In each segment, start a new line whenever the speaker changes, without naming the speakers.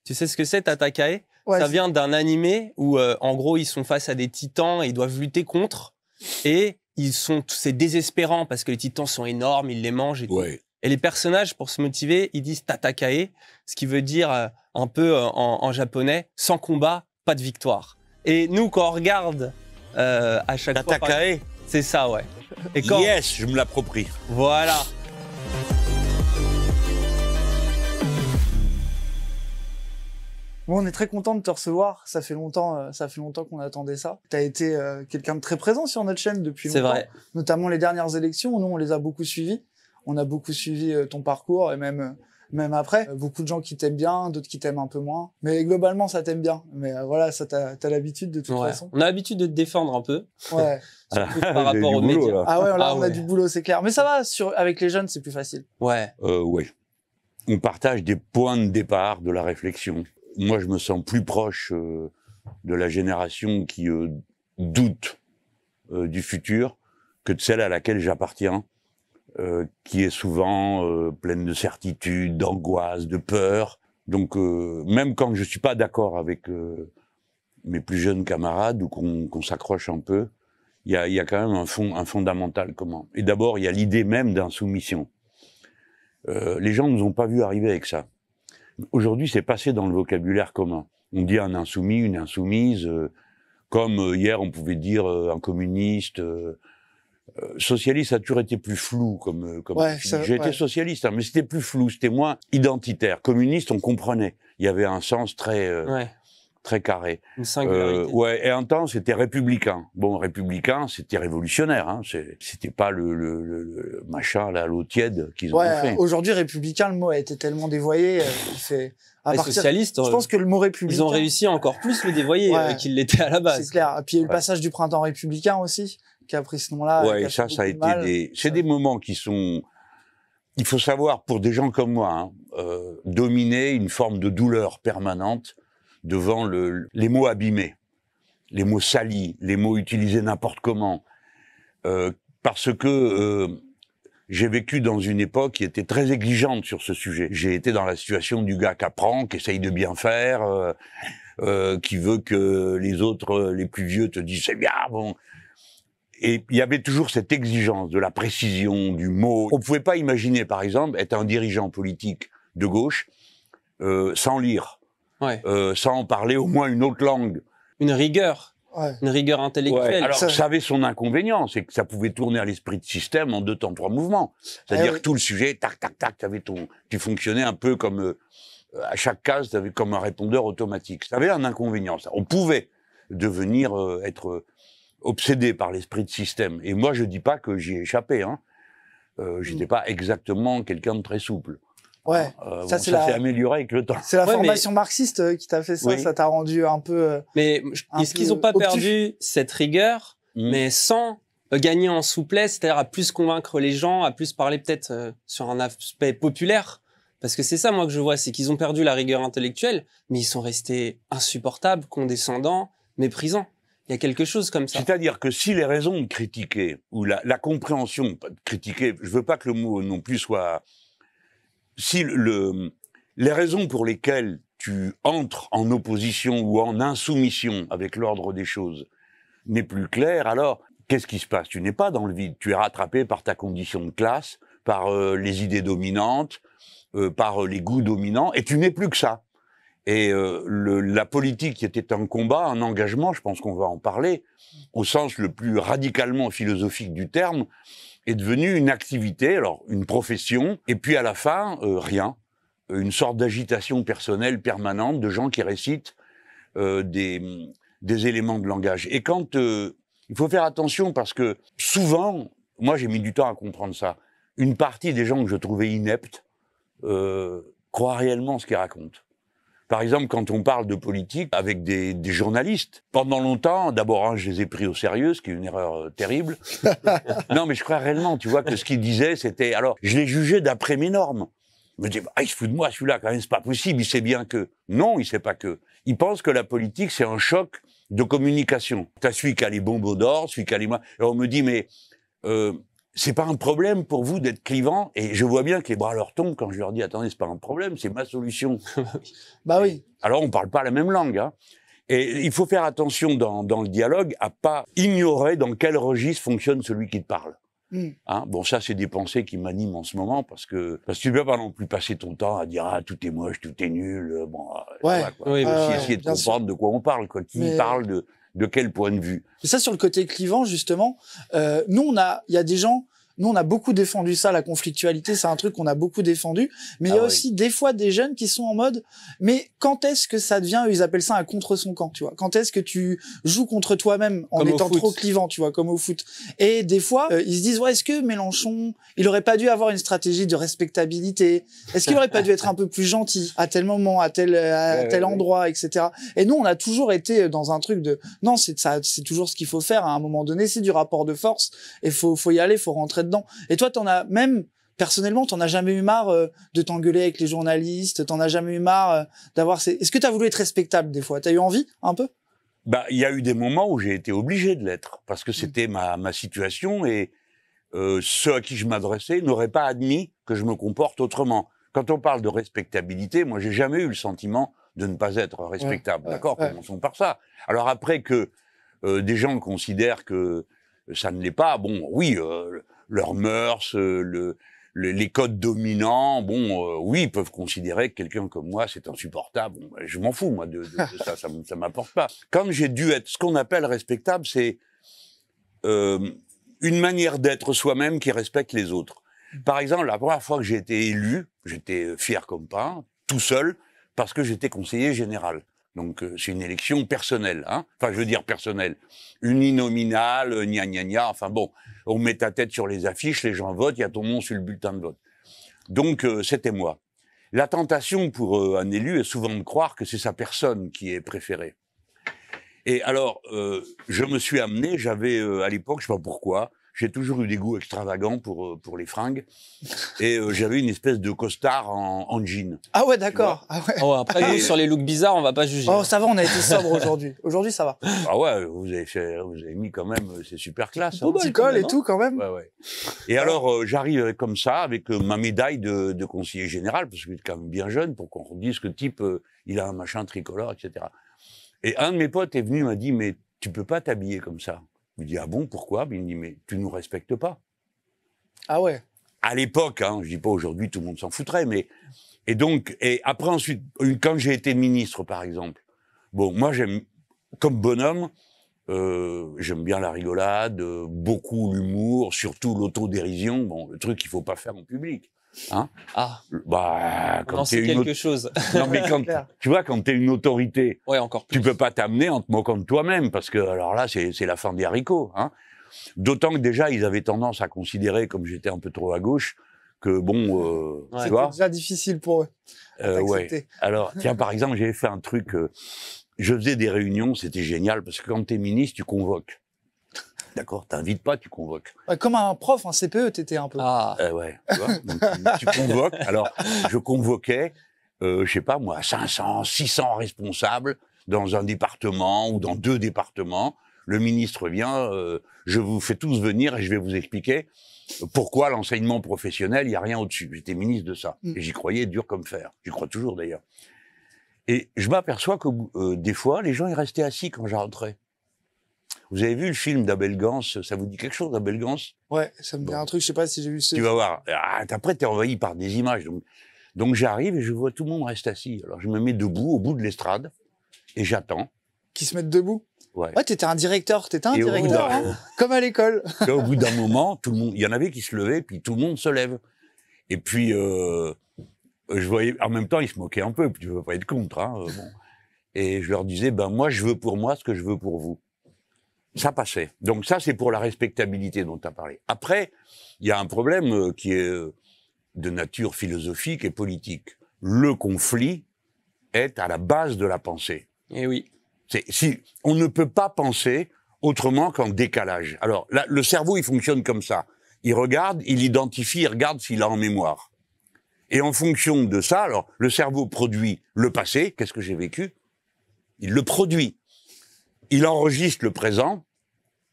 Tu sais ce que c'est, Tatakae?
Ouais,
Ça vient d'un animé où, en gros, ils sont face à des titans et ils doivent lutter contre. Et c'est désespérant parce que les titans sont énormes, ils les mangent et tout.
Ouais.
Et les personnages, pour se motiver, ils disent Tatakae, ce qui veut dire un peu en japonais, sans combat, pas de victoire. Et nous, quand on regarde à chaque fois...
Tatakae.
C'est ça, ouais. Et quand...
Yes, je me l'approprie.
Voilà.
Bon, on est très content de te recevoir. Ça fait longtemps qu'on attendait ça. T'as été quelqu'un de très présent sur notre chaîne depuis longtemps.
C'est vrai.
Notamment les dernières élections. Nous, on les a beaucoup suivies. On a beaucoup suivi ton parcours et même après. Beaucoup de gens qui t'aiment bien, d'autres qui t'aiment un peu moins. Mais globalement, ça t'aime bien. Mais voilà, ça t'as l'habitude de toute façon.
On a l'habitude de te défendre un peu.
Ouais.
Surtout par rapport aux médias.
Là.
Ah ouais, là, on a du boulot, c'est clair. Mais ça va, avec les jeunes, c'est plus facile.
Ouais.
Ouais. On partage des points de départ de la réflexion. Moi, je me sens plus proche de la génération qui doute du futur que de celle à laquelle j'appartiens, qui est souvent pleine de certitude, d'angoisse, de peur. Donc, même quand je suis pas d'accord avec mes plus jeunes camarades ou qu'on s'accroche un peu, il y a quand même un fondamental commun. Et d'abord, il y a l'idée même d'insoumission. Les gens nous ont pas vu arriver avec ça. Aujourd'hui, c'est passé dans le vocabulaire commun. On dit un insoumis, une insoumise, comme hier on pouvait dire un communiste. Socialiste a toujours été plus flou comme
Ouais,
j'ai été socialiste, hein, mais c'était plus flou, c'était moins identitaire. Communiste, on comprenait. Il y avait un sens très carré.
Une singularité.
Ouais, et un temps, c'était républicain. Bon, républicain, c'était révolutionnaire. Hein. C'était pas le machin, là, l'eau tiède qu'ils ont fait.
Aujourd'hui, républicain, le mot a été tellement dévoyé.
Socialiste,
je pense que le mot républicain...
Ils ont réussi à encore plus le dévoyer qu'il l'était à la base.
C'est clair. Et puis, il y a eu le passage du printemps républicain aussi, qui a pris ce nom-là.
Ouais, et ça a été c'est des moments qui sont... Il faut savoir, pour des gens comme moi, dominer une forme de douleur permanente devant les mots abîmés, les mots salis, les mots utilisés n'importe comment. Parce que j'ai vécu dans une époque qui était très exigeante sur ce sujet. J'ai été dans la situation du gars qui apprend, qui essaye de bien faire, qui veut que les autres, les plus vieux, te disent « c'est bien, bon ». Et il y avait toujours cette exigence de la précision, du mot. On pouvait pas imaginer, par exemple, être un dirigeant politique de gauche sans lire, sans parler au moins une autre langue.
Une rigueur. Une rigueur intellectuelle.
Ouais. Alors, ça avait son inconvénient, c'est que ça pouvait tourner à l'esprit de système en 2 temps 3 mouvements. C'est-à-dire que tout le sujet, tac, tac, tac, tu fonctionnais un peu comme, à chaque case, tu avais comme un répondeur automatique. Ça avait un inconvénient, ça. On pouvait devenir, être obsédé par l'esprit de système. Et moi, je dis pas que j'y ai échappé, hein. J'étais pas exactement quelqu'un de très souple.
Ouais.
Ça s'est amélioré avec le temps.
C'est la formation marxiste qui t'a fait ça.
Oui.
Ça t'a rendu un peu.
Mais est-ce qu'ils ont pas perdu cette rigueur, mais sans gagner en souplesse, c'est-à-dire à plus convaincre les gens, à plus parler peut-être sur un aspect populaire? Parce que c'est ça, moi, que je vois, c'est qu'ils ont perdu la rigueur intellectuelle, mais ils sont restés insupportables, condescendants, méprisants. Il y a quelque chose comme ça.
C'est-à-dire que si les raisons de critiquer, ou la compréhension de critiquer, je veux pas que le mot non plus soit... Si les raisons pour lesquelles tu entres en opposition ou en insoumission avec l'ordre des choses n'est plus claire, alors qu'est-ce qui se passe? Tu n'es pas dans le vide, tu es rattrapé par ta condition de classe, par les idées dominantes, par les goûts dominants, et tu n'es plus que ça. Et la politique qui était un combat, un engagement, je pense qu'on va en parler, au sens le plus radicalement philosophique du terme, est devenue une activité, alors une profession, et puis à la fin, rien. Une sorte d'agitation personnelle permanente de gens qui récitent des éléments de langage. Et quand... il faut faire attention parce que souvent, moi j'ai mis du temps à comprendre ça, une partie des gens que je trouvais ineptes croient réellement ce qu'ils racontent. Par exemple, quand on parle de politique avec des journalistes, pendant longtemps, d'abord, je les ai pris au sérieux, ce qui est une erreur terrible. Non, mais je crois réellement, tu vois, que ce qu'ils disaient, c'était... Alors, je les jugeais d'après mes normes. Je me disais, il se fout de moi, celui-là, quand même, c'est pas possible, il sait bien que... Non, il sait pas que. Il pense que la politique, c'est un choc de communication. T'as celui qui a les bons mots d'ordre, celui qui a les... Alors, on me dit, mais... c'est pas un problème pour vous d'être clivant, et je vois bien que les bras leur tombent quand je leur dis, attendez, c'est pas un problème, c'est ma solution.
Bah oui.
Alors on parle pas la même langue, hein. Et il faut faire attention dans le dialogue à pas ignorer dans quel registre fonctionne celui qui te parle. Hein, bon, ça, c'est des pensées qui m'animent en ce moment parce que tu peux pas non plus passer ton temps à dire tout est moche, tout est nul. Bon, voilà, quoi.
Oui,
Aussi essayer de comprendre de quoi on parle, quoi. Qui parle de quel point de vue.
Et ça, sur le côté clivant, justement, nous, il y a des gens. Nous, on a beaucoup défendu ça, la conflictualité, c'est un truc qu'on a beaucoup défendu. Mais il y a aussi des fois des jeunes qui sont en mode, mais quand est-ce que ça devient, ils appellent ça un contre son camp, tu vois. Quand est-ce que tu joues contre toi-même en étant trop clivant, tu vois, comme au foot. Et des fois, ils se disent, ouais, est-ce que Mélenchon, il aurait pas dû avoir une stratégie de respectabilité? Est-ce qu'il aurait pas dû être un peu plus gentil à tel moment, à tel endroit, etc. Et nous, on a toujours été dans un truc de, non, c'est toujours ce qu'il faut faire à un moment donné, c'est du rapport de force, et faut y aller, faut rentrer dedans. Et toi, personnellement, t'en as jamais eu marre de t'engueuler avec les journalistes, t'en as jamais eu marre d'avoir Est-ce que t'as voulu être respectable des fois? T'as eu envie, un peu?
Bah, il y a eu des moments où j'ai été obligé de l'être, parce que c'était ma situation, et ceux à qui je m'adressais n'auraient pas admis que je me comporte autrement. Quand on parle de respectabilité, moi, j'ai jamais eu le sentiment de ne pas être respectable. D'accord, commençons par ça. Alors après que des gens considèrent que ça ne l'est pas, bon, oui, leurs mœurs, les codes dominants, bon, oui, ils peuvent considérer que quelqu'un comme moi, c'est insupportable. Bon, je m'en fous, moi, de ça, ça m'apporte pas. Quand j'ai dû être ce qu'on appelle respectable, c'est une manière d'être soi-même qui respecte les autres. Par exemple, la première fois que j'ai été élu, j'étais fier comme pas, tout seul, parce que j'étais conseiller général. Donc c'est une élection personnelle, hein. Enfin, je veux dire personnelle, uninominale, gna gna gna. Enfin bon, on met ta tête sur les affiches, les gens votent, il y a ton nom sur le bulletin de vote. Donc c'était moi. La tentation pour un élu est souvent de croire que c'est sa personne qui est préférée. Et alors, je me suis amené, j'avais à l'époque, je sais pas pourquoi, j'ai toujours eu des goûts extravagants pour les fringues, et j'avais une espèce de costard en jean.
Ah ouais, d'accord. Ah ouais.
Oh, après, nous, sur les looks bizarres, on va pas juger.
Oh, ça va, on a été sobre aujourd'hui. Aujourd'hui, ça va.
Ah ouais, vous avez mis quand même, c'est super classe.
Hein. Petit col et tout, quand même.
Ouais, ouais. Et alors, j'arrive comme ça, avec ma médaille de conseiller général, parce que j'étais quand même bien jeune, pour qu'on dise que type, il a un machin tricolore, etc. Et un de mes potes est venu, m'a dit, mais tu peux pas t'habiller comme ça. Je lui dis, ah bon, pourquoi? Il me dit, mais tu nous respectes pas.
Ah ouais.
À l'époque, hein, je dis pas aujourd'hui, tout le monde s'en foutrait, mais... Et donc, et après ensuite, quand j'ai été ministre, par exemple, bon, moi j'aime, comme bonhomme, j'aime bien la rigolade, beaucoup l'humour, surtout l'autodérision, bon, le truc qu'il faut pas faire en public. Hein?
Ah.
Bah, quand
c'est quelque chose.
Non, mais quand, tu vois, quand t'es une autorité,
ouais, encore plus.
Tu peux pas t'amener en te moquant de toi-même, parce que, alors là, c'est la fin des haricots, hein. D'autant que déjà, ils avaient tendance à considérer, comme j'étais un peu trop à gauche, que bon, tu vois.
C'était déjà difficile pour eux.
Ouais. Alors, tiens, par exemple, j'avais fait un truc, je faisais des réunions, c'était génial, parce que quand t'es ministre, tu convoques. D'accord, t'invites pas, tu convoques.
Comme un prof, un CPE, t'étais un peu.
Ah.
Ouais, tu vois, donc, tu convoques. Alors, je convoquais, je sais pas moi, 500, 600 responsables dans un département ou dans 2 départements. Le ministre vient, je vous fais tous venir et je vais vous expliquer pourquoi l'enseignement professionnel, il y a rien au-dessus. J'étais ministre de ça et j'y croyais dur comme fer. J'y crois toujours d'ailleurs. Et je m'aperçois que des fois, les gens ils restaient assis quand j'entrais. Vous avez vu le film d'Abel Gans? Ça vous dit quelque chose, Abel Gans?
Ouais, ça me dit un truc, je sais pas si j'ai vu ce...
Tu vas voir. Après, t'es envahi par des images. Donc j'arrive et je vois tout le monde reste assis. Alors je me mets debout, au bout de l'estrade, et j'attends.
Qui se mettent debout?
Ouais.
Ouais, t'étais un directeur, hein, comme à l'école.
Au bout d'un moment, tout le monde, il y en avait qui se levaient, puis tout le monde se lève. Et puis, je voyais, en même temps, ils se moquaient un peu, puis tu veux pas être contre, hein, bon. Et je leur disais, ben, moi, je veux pour moi ce que je veux pour vous. Ça passait. Donc ça, c'est pour la respectabilité dont tu as parlé. Après, il y a un problème qui est de nature philosophique et politique. Le conflit est à la base de la pensée.
Eh oui.
Si on ne peut pas penser autrement qu'en décalage. Alors, là, le cerveau, il fonctionne comme ça. Il regarde, il identifie, il regarde s'il a en mémoire. Et en fonction de ça, alors, le cerveau produit le passé. Qu'est-ce que j'ai vécu? Il le produit. Il enregistre le présent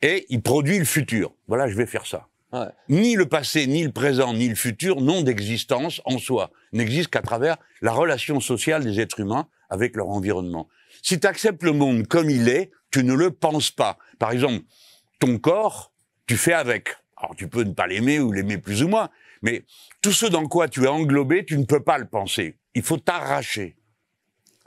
et il produit le futur. Voilà, je vais faire ça.
Ouais.
Ni le passé, ni le présent, ni le futur n'ont d'existence en soi, n'existent qu'à travers la relation sociale des êtres humains avec leur environnement. Si tu acceptes le monde comme il est, tu ne le penses pas. Par exemple, ton corps, tu fais avec. Alors tu peux ne pas l'aimer ou l'aimer plus ou moins, mais tout ce dans quoi tu es englobé, tu ne peux pas le penser. Il faut t'arracher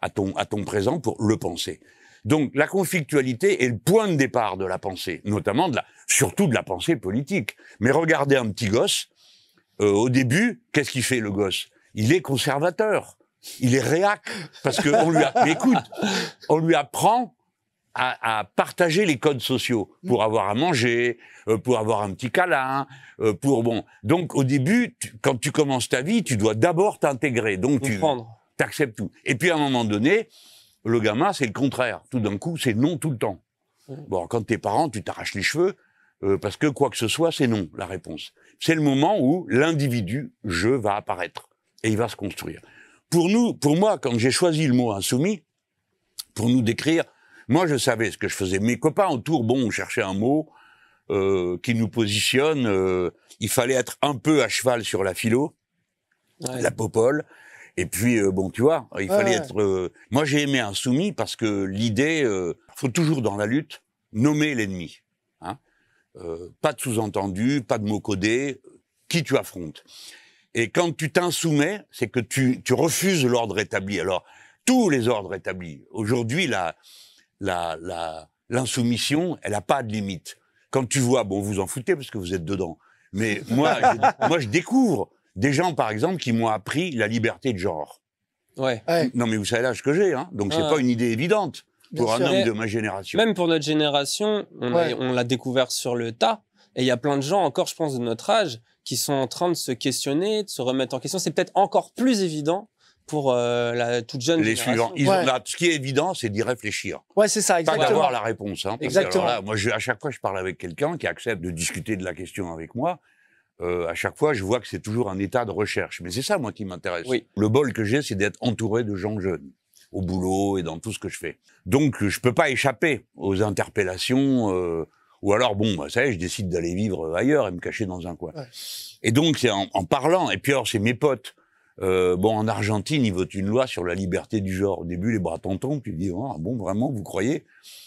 à ton présent pour le penser. Donc la conflictualité est le point de départ de la pensée, notamment surtout de la pensée politique. Mais regardez un petit gosse, au début, qu'est-ce qu'il fait le gosse? Il est conservateur, il est réac, parce que on lui apprend à partager les codes sociaux pour avoir à manger, pour avoir un petit câlin, Donc au début, quand tu commences ta vie, tu dois d'abord t'intégrer, donc tu acceptes tout. Et puis à un moment donné, le gamin, c'est le contraire. Tout d'un coup, c'est non tout le temps. Bon, quand t'es parent, tu t'arraches les cheveux, parce que quoi que ce soit, c'est non, la réponse. C'est le moment où l'individu, je, va apparaître. Et il va se construire. Pour moi, quand j'ai choisi le mot insoumis, pour nous décrire, moi, je savais ce que je faisais. Mes copains autour, on cherchait un mot qui nous positionne. Il fallait être un peu à cheval sur la philo, la popole. Et puis, tu vois, il fallait être... moi, j'ai aimé insoumis parce que l'idée, faut toujours dans la lutte nommer l'ennemi. Hein, pas de sous-entendu, pas de mots codés, qui tu affrontes. Et quand tu t'inssoumets, c'est que tu refuses l'ordre établi. Alors, tous les ordres établis. Aujourd'hui, l'insoumission, elle n'a pas de limite. Quand tu vois, vous en foutez parce que vous êtes dedans. Mais moi, je découvre des gens, par exemple, qui m'ont appris la liberté de genre.
Ouais.
Non, mais vous savez l'âge que j'ai, hein. Donc c'est pas une idée évidente pour un homme de ma génération.
Même pour notre génération, on l'a découvert sur le tas. Et il y a plein de gens, encore, je pense, de notre âge, qui sont en train de se questionner, de se remettre en question. C'est peut-être encore plus évident pour la toute jeune génération.
Ce qui est évident, c'est d'y réfléchir.
Ouais, c'est ça, exactement.
Pas d'avoir la réponse. Hein,
exactement.
Alors là, moi, à chaque fois, je parle avec quelqu'un qui accepte de discuter de la question avec moi. À chaque fois, je vois que c'est toujours un état de recherche. Mais c'est ça, moi, qui m'intéresse. Oui. Le bol que j'ai, c'est d'être entouré de gens jeunes, au boulot et dans tout ce que je fais. Donc, je peux pas échapper aux interpellations, ou alors, ça y est, je décide d'aller vivre ailleurs et me cacher dans un coin. Ouais. Et donc, c'est en parlant, et puis alors, c'est mes potes. En Argentine, ils votent une loi sur la liberté du genre. Au début, les bras tontons, tu dis, vraiment, vous croyez?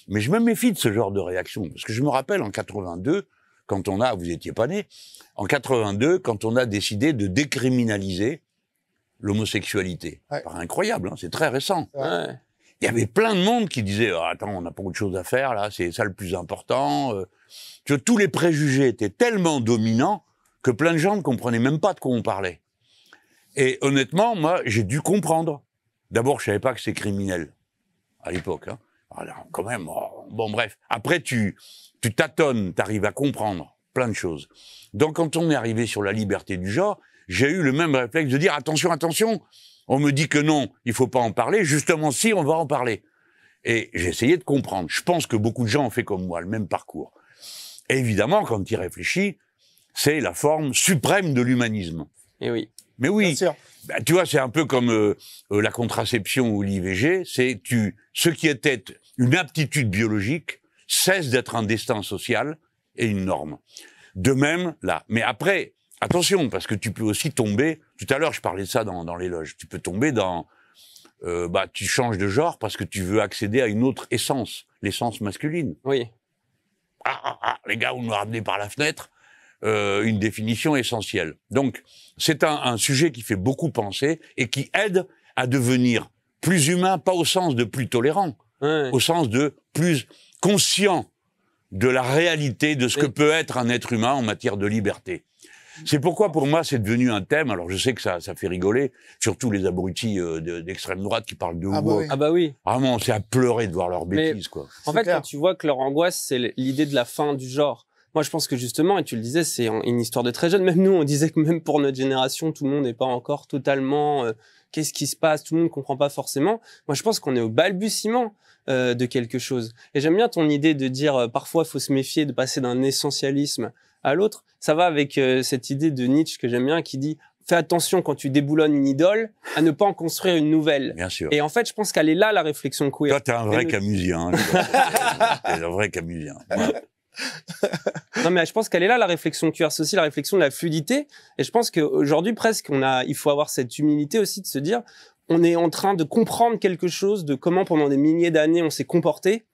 Mais je me méfie de ce genre de réaction. Parce que je me rappelle, en 82, vous étiez pas né, en 82, quand on a décidé de décriminaliser l'homosexualité. Ouais. Incroyable, hein, c'est très récent. Ouais. Il y avait plein de monde qui disait, attends, on n'a pas autre chose à faire, là, c'est ça le plus important. Que tous les préjugés étaient tellement dominants que plein de gens ne comprenaient même pas de quoi on parlait. Et honnêtement, moi, j'ai dû comprendre. D'abord, je savais pas que c'est criminel, à l'époque, hein. Alors, quand même, bref. Après, tu tâtonnes, t'arrives à comprendre plein de choses. Donc, quand on est arrivé sur la liberté du genre, j'ai eu le même réflexe de dire, attention, on me dit que non, il faut pas en parler, justement, si, on va en parler. Et j'ai essayé de comprendre. Je pense que beaucoup de gens ont fait comme moi, le même parcours. Et évidemment, quand tu y réfléchis, c'est la forme suprême de l'humanisme.
Et oui.
Mais oui, tu vois, c'est un peu comme la contraception ou l'IVG, ce qui était une aptitude biologique cesse d'être un destin social et une norme. De même, là. Mais après, attention, parce que tu peux aussi tomber, tout à l'heure je parlais de ça dans l'éloge, tu peux tomber dans, tu changes de genre parce que tu veux accéder à une autre essence, l'essence masculine.
Oui.
Les gars, vous nous ramenez par la fenêtre. Une définition essentielle. Donc, c'est un sujet qui fait beaucoup penser et qui aide à devenir plus humain, pas au sens de plus tolérant, au sens de plus conscient de la réalité de ce que peut être un être humain en matière de liberté. C'est pourquoi, pour moi, c'est devenu un thème. Alors, je sais que ça fait rigoler, surtout les abrutis d'extrême droite qui parlent de woke.
Ah bah oui.
Vraiment, c'est à pleurer de voir leurs bêtises, quoi.
En fait, quand tu vois que leur angoisse, c'est l'idée de la fin du genre. Moi, je pense que justement, et tu le disais, c'est une histoire de très jeune. Même nous, on disait que même pour notre génération, tout le monde n'est pas encore totalement... qu'est-ce qui se passe? Tout le monde ne comprend pas forcément. Moi, je pense qu'on est au balbutiement de quelque chose. Et j'aime bien ton idée de dire, parfois, il faut se méfier de passer d'un essentialisme à l'autre. Ça va avec cette idée de Nietzsche que j'aime bien, qui dit « Fais attention quand tu déboulonnes une idole à ne pas en construire une nouvelle. »
Bien sûr.
Et en fait, je pense qu'elle est là, la réflexion queer.
Toi, t'es un vrai Camusien. T'es un vrai Camusien.
Non, mais je pense qu'elle est là, la réflexion queer. C'est aussi la réflexion de la fluidité. Et je pense qu'aujourd'hui, presque, il faut avoir cette humilité aussi de se dire, on est en train de comprendre quelque chose de comment pendant des milliers d'années on s'est comporté.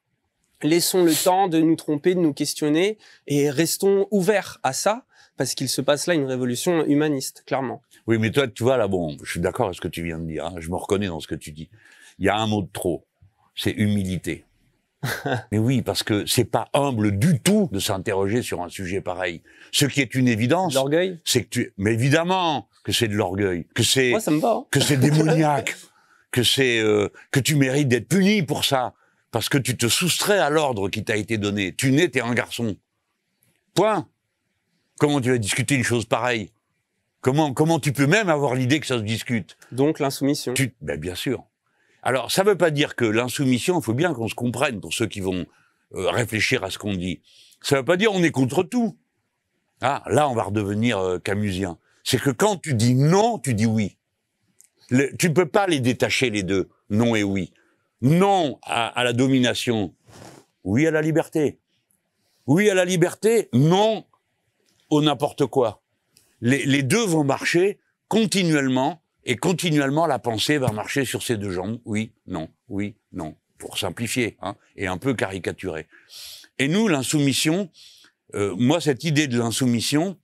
Laissons le temps de nous tromper, de nous questionner et restons ouverts à ça parce qu'il se passe là une révolution humaniste, clairement.
Oui, mais toi, tu vois, là, bon, je suis d'accord avec ce que tu viens de dire. Hein, je me reconnais dans ce que tu dis. Il y a un mot de trop. C'est humilité. Mais oui, parce que c'est pas humble du tout de s'interroger sur un sujet pareil. Ce qui est une évidence.
L'orgueil.
C'est que mais évidemment que c'est de l'orgueil, que c'est,
moi, ça me va, hein.
Que c'est démoniaque, que c'est, que tu mérites d'être puni pour ça. Parce que tu te soustrais à l'ordre qui t'a été donné. Tu n'es, t'es un garçon. Point. Comment tu vas discuter une chose pareille? Comment tu peux même avoir l'idée que ça se discute?
Donc l'insoumission.
Ben bien sûr. Alors, ça veut pas dire que l'insoumission, il faut bien qu'on se comprenne pour ceux qui vont réfléchir à ce qu'on dit. Ça veut pas dire on est contre tout. Ah, là, on va redevenir camusien. C'est que quand tu dis non, tu dis oui. Tu peux pas les détacher les deux, non et oui. Non à la domination, oui à la liberté. Oui à la liberté, non au n'importe quoi. Les deux vont marcher continuellement, et continuellement la pensée va marcher sur ces deux jambes. Oui, non, pour simplifier, hein, et un peu caricaturer. Et nous, l'insoumission, moi, cette idée de l'insoumission,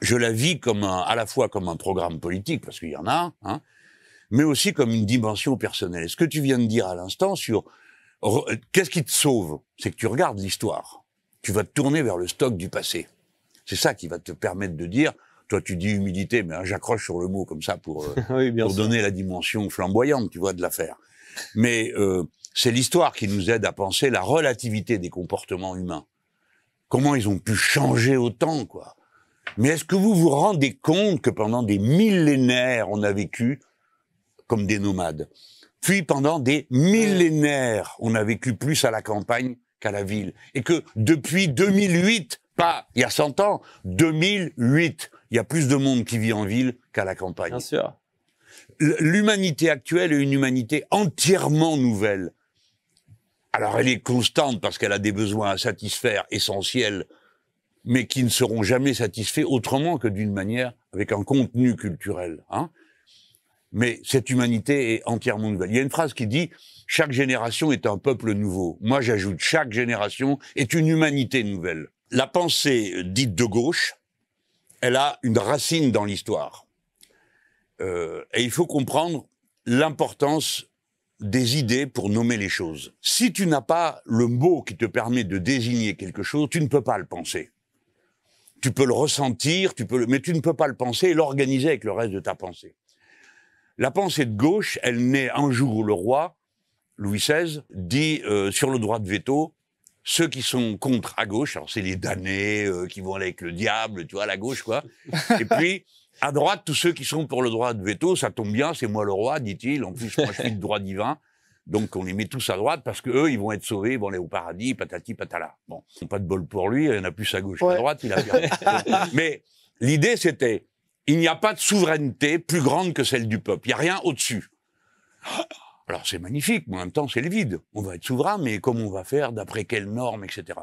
je la vis comme à la fois comme un programme politique, parce qu'il y en a un, hein, mais aussi comme une dimension personnelle. Ce que tu viens de dire à l'instant sur qu'est-ce qui te sauve, c'est que tu regardes l'histoire. Tu vas te tourner vers le stock du passé. C'est ça qui va te permettre de dire, toi tu dis humilité, mais hein, j'accroche sur le mot comme ça pour,
oui,
pour donner la dimension flamboyante, tu vois, de l'affaire. Mais c'est l'histoire qui nous aide à penser la relativité des comportements humains. Comment ils ont pu changer autant, quoi. Mais est-ce que vous vous rendez compte que pendant des millénaires, on a vécu comme des nomades. Puis pendant des millénaires, on a vécu plus à la campagne qu'à la ville. Et que depuis 2008, pas il y a 100 ans, 2008, il y a plus de monde qui vit en ville qu'à la campagne.
Bien sûr.
L'humanité actuelle est une humanité entièrement nouvelle. Alors elle est constante parce qu'elle a des besoins à satisfaire essentiels, mais qui ne seront jamais satisfaits autrement que d'une manière avec un contenu culturel, hein. Mais cette humanité est entièrement nouvelle. Il y a une phrase qui dit « Chaque génération est un peuple nouveau ». Moi, j'ajoute « Chaque génération est une humanité nouvelle ». La pensée dite de gauche, elle a une racine dans l'histoire. Et il faut comprendre l'importance des idées pour nommer les choses. Si tu n'as pas le mot qui te permet de désigner quelque chose, tu ne peux pas le penser. Tu peux le ressentir, mais tu ne peux pas le penser et l'organiser avec le reste de ta pensée. La pensée de gauche, elle naît un jour où le roi, Louis XVI, dit sur le droit de veto, ceux qui sont contre à gauche, alors c'est les damnés qui vont aller avec le diable, tu vois, à la gauche, quoi. Et puis, à droite, tous ceux qui sont pour le droit de veto, ça tombe bien, c'est moi le roi, dit-il. En plus, moi, je suis de droit divin. Donc, on les met tous à droite parce que eux, ils vont être sauvés, ils vont aller au paradis, patati, patala. Bon, pas de bol pour lui, il y en a plus à gauche qu'à droite, il a perdu. Mais l'idée, c'était, il n'y a pas de souveraineté plus grande que celle du peuple. Il n'y a rien au-dessus. Alors, c'est magnifique, mais en même temps, c'est le vide. On va être souverain, mais comment on va faire, d'après quelles normes, etc.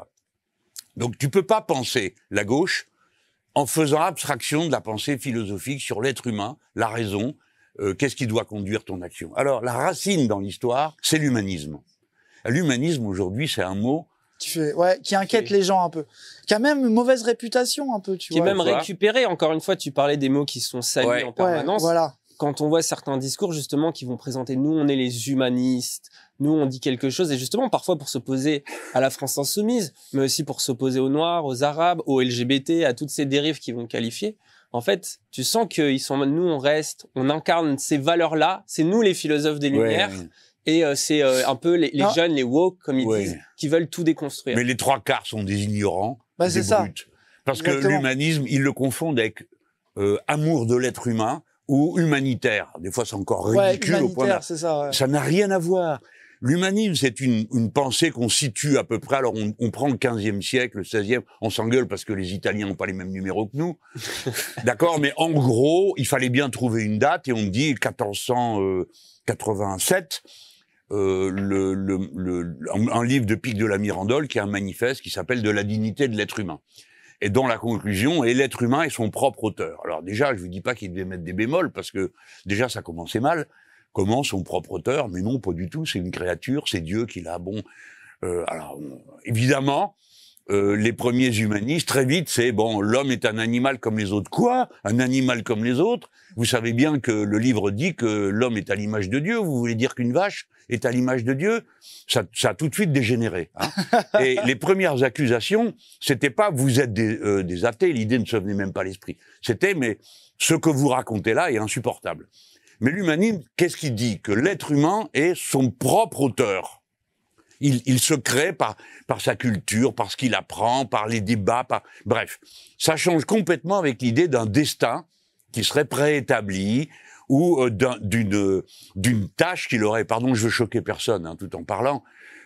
Donc, tu peux pas penser la gauche en faisant abstraction de la pensée philosophique sur l'être humain, la raison, qu'est-ce qui doit conduire ton action. Alors, la racine dans l'histoire, c'est l'humanisme. L'humanisme, aujourd'hui, c'est un mot
qui inquiète les gens un peu, qui a même une mauvaise réputation un peu, tu vois.
Qui est même récupéré. Encore une fois, tu parlais des mots qui sont salis en permanence.
Voilà.
Quand on voit certains discours, justement, qui vont présenter, nous, on est les humanistes, nous, on dit quelque chose, et justement, parfois pour s'opposer à la France insoumise, mais aussi pour s'opposer aux Noirs, aux Arabes, aux LGBT, à toutes ces dérives qui vont qualifier. En fait, tu sens qu'ils sont, nous, on reste, on incarne ces valeurs-là, c'est nous les philosophes des Lumières, et c'est un peu les jeunes, les woke, comme ils disent, qui veulent tout déconstruire.
Mais les trois quarts sont des ignorants,
des brutes.
Parce que l'humanisme, ils le confondent avec amour de l'être humain, ou humanitaire. Des fois, c'est encore ridicule au point de... Ça n'a rien à voir. L'humanisme, c'est une pensée qu'on situe à peu près. Alors, on prend le 15e siècle, le 16e, on s'engueule parce que les Italiens n'ont pas les mêmes numéros que nous. D'accord? Mais en gros, il fallait bien trouver une date et on dit 1487. un livre de Pic de la Mirandole, qui est un manifeste qui s'appelle « De la dignité de l'être humain ». Et dont la conclusion est l'être humain est son propre auteur. Alors déjà, je vous dis pas qu'il devait mettre des bémols, parce que déjà, ça commençait mal. Comment son propre auteur? Mais non, pas du tout, c'est une créature, c'est Dieu qui l'a. Bon, alors, évidemment, les premiers humanistes, très vite, c'est bon, l'homme est un animal comme les autres. Quoi? Un animal comme les autres? Vous savez bien que le livre dit que l'homme est à l'image de Dieu. Vous voulez dire qu'une vache est à l'image de Dieu? Ça a tout de suite dégénéré. Hein. Et les premières accusations, c'était pas vous êtes des athées, l'idée ne se venait même pas à l'esprit. C'était mais ce que vous racontez là est insupportable. Mais l'humanisme, qu'est-ce qu'il dit? Que l'être humain est son propre auteur. Il se crée par sa culture, par ce qu'il apprend, par les débats, bref. Ça change complètement avec l'idée d'un destin qui serait préétabli ou d'une tâche qu'il aurait, pardon, je veux choquer personne, hein, tout en parlant,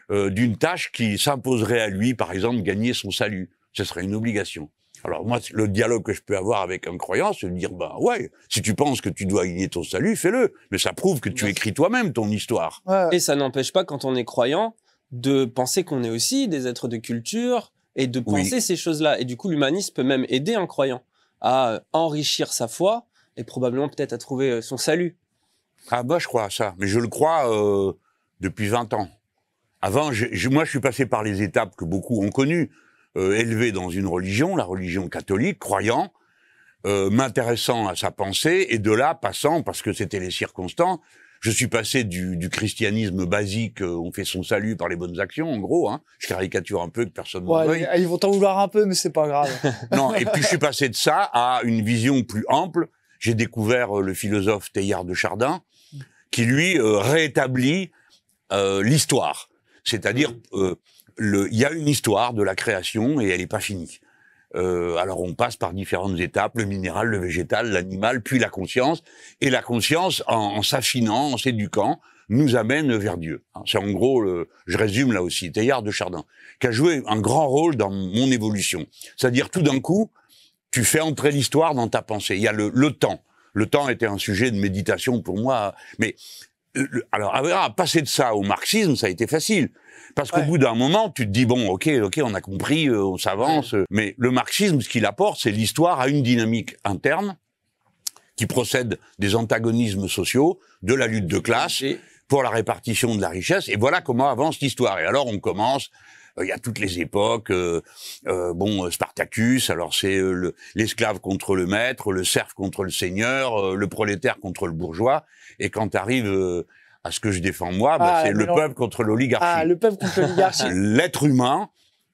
d'une tâche qui s'imposerait à lui, par exemple, gagner son salut. Ce serait une obligation. Alors moi, le dialogue que je peux avoir avec un croyant, c'est de dire, bah ouais, si tu penses que tu dois gagner ton salut, fais-le. Mais ça prouve que tu écris toi-même ton histoire.
Ouais.
Et ça n'empêche pas, quand on est croyant, de penser qu'on est aussi des êtres de culture et de penser ces choses-là. Et du coup, l'humanisme peut même aider un croyant à enrichir sa foi et probablement peut-être à trouver son salut.
Ah bah je crois à ça, mais je le crois depuis 20 ans. Avant, moi je suis passé par les étapes que beaucoup ont connues. Élevé dans une religion, la religion catholique, croyant, m'intéressant à sa pensée, et de là, passant, parce que c'était les circonstances, je suis passé du christianisme basique, on fait son salut par les bonnes actions, en gros, hein. Je caricature un peu, que personne m'en veuille.
Ils vont t'en vouloir un peu, mais c'est pas grave.
Non, et puis je suis passé de ça à une vision plus ample. J'ai découvert le philosophe Teilhard de Chardin, qui lui rétablit l'histoire. C'est-à-dire, il y a une histoire de la création et elle n'est pas finie. Alors on passe par différentes étapes, le minéral, le végétal, l'animal, puis la conscience. Et la conscience, en s'affinant, en s'éduquant, nous amène vers Dieu. C'est en gros, je résume là aussi, Teilhard de Chardin, qui a joué un grand rôle dans mon évolution. C'est-à-dire tout d'un coup, tu fais entrer l'histoire dans ta pensée. Il y a le temps. Le temps était un sujet de méditation pour moi. Mais alors, passer de ça au marxisme, ça a été facile. Parce qu'au bout d'un moment, tu te dis, bon, ok, on a compris, on s'avance. Mais le marxisme, ce qu'il apporte, c'est l'histoire à une dynamique interne qui procède des antagonismes sociaux, de la lutte de classe, pour la répartition de la richesse. Et voilà comment avance l'histoire. Et alors, on commence... Il y a toutes les époques, Spartacus, alors c'est l'esclave contre le maître, le serf contre le seigneur, le prolétaire contre le bourgeois, et quand tu arrives à ce que je défends moi, c'est le peuple contre l'oligarchie.
Ah, le peuple contre l'oligarchie.
L'être humain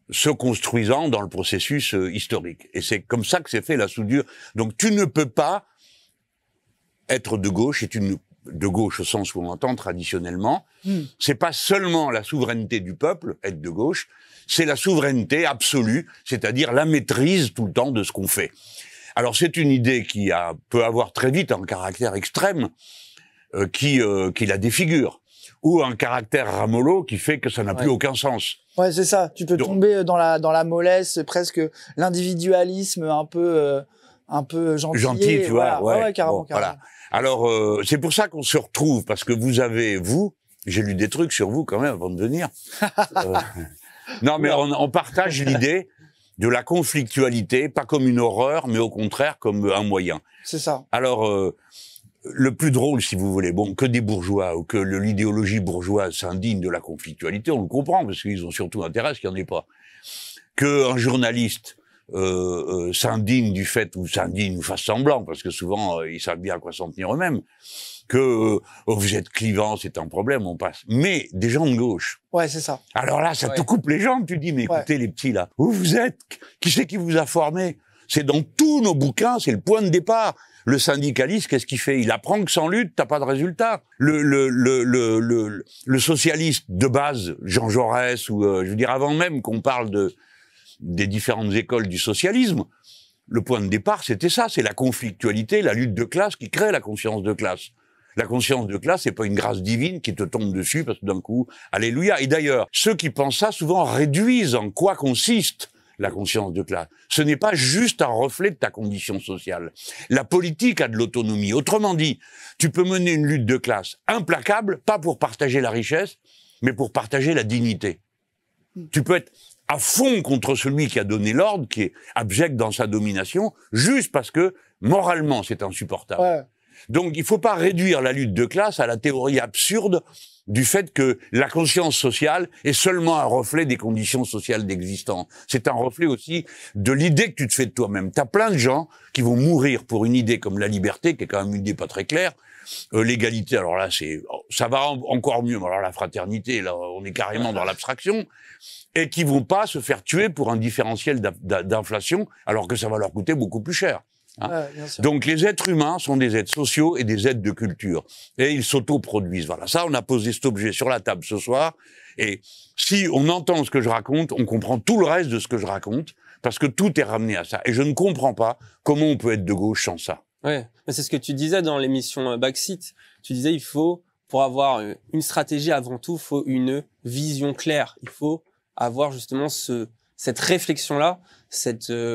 se construisant dans le processus historique. Et c'est comme ça que s'est fait la soudure. Donc tu ne peux pas être de gauche, de gauche au sens où on entend traditionnellement, c'est pas seulement la souveraineté du peuple, être de gauche, c'est la souveraineté absolue, c'est-à-dire la maîtrise tout le temps de ce qu'on fait. Alors c'est une idée qui peut avoir très vite un caractère extrême, qui la défigure, ou un caractère ramollo qui fait que ça n'a plus aucun sens.
Ouais, c'est ça. Tu peux tomber dans la mollesse, presque l'individualisme un peu gentil,
tu vois.
Ouais, carrément, carrément.
Voilà. Alors, c'est pour ça qu'on se retrouve, parce que j'ai lu des trucs sur vous quand même avant de venir. Non, mais on partage l'idée de la conflictualité, pas comme une horreur, mais au contraire comme un moyen.
C'est ça.
Alors, le plus drôle, si vous voulez, que des bourgeois ou que l'idéologie bourgeoise s'indigne de la conflictualité, on le comprend, parce qu'ils ont surtout intérêt à ce qu'il n'y en ait pas. Qu'un journaliste s'indigne du fait, ou fasse semblant, parce que souvent ils savent bien à quoi s'en tenir eux-mêmes, que vous êtes clivant, c'est un problème, on passe. Mais des gens de gauche.
Ouais, c'est ça.
Alors là, ça te coupe les jambes, tu dis, mais écoutez les petits là, où vous êtes? Qui c'est qui vous a formé? C'est dans tous nos bouquins, c'est le point de départ. Le syndicaliste, qu'est-ce qu'il fait? Il apprend que sans lutte, t'as pas de résultat. Le socialiste de base, Jean Jaurès, ou je veux dire, avant même qu'on parle des différentes écoles du socialisme, le point de départ, c'était ça, c'est la conflictualité, la lutte de classe qui crée la conscience de classe. La conscience de classe, c'est pas une grâce divine qui te tombe dessus parce que d'un coup, alléluia. Et d'ailleurs, ceux qui pensent ça, souvent réduisent en quoi consiste la conscience de classe. Ce n'est pas juste un reflet de ta condition sociale. La politique a de l'autonomie. Autrement dit, tu peux mener une lutte de classe implacable, pas pour partager la richesse, mais pour partager la dignité. Tu peux être à fond contre celui qui a donné l'ordre, qui est abject dans sa domination, juste parce que, moralement, c'est insupportable.
Ouais.
Donc, il ne faut pas réduire la lutte de classe à la théorie absurde du fait que la conscience sociale est seulement un reflet des conditions sociales d'existence. C'est un reflet aussi de l'idée que tu te fais de toi-même. T'as plein de gens qui vont mourir pour une idée comme la liberté, qui est quand même une idée pas très claire. L'égalité, alors là, ça va encore mieux. Alors la fraternité, là, on est carrément dans l'abstraction. Et qui vont pas se faire tuer pour un différentiel d'inflation, alors que ça va leur coûter beaucoup plus cher. Hein.
Ouais, bien sûr.
Donc les êtres humains sont des êtres sociaux et des êtres de culture. Et ils s'autoproduisent. Voilà, ça, on a posé cet objet sur la table ce soir. Et si on entend ce que je raconte, on comprend tout le reste de ce que je raconte, parce que tout est ramené à ça. Et je ne comprends pas comment on peut être de gauche sans ça.
Ouais, c'est ce que tu disais dans l'émission Backseat. Tu disais, il faut, pour avoir une stratégie avant tout, il faut une vision claire. Il faut avoir justement cette réflexion-là,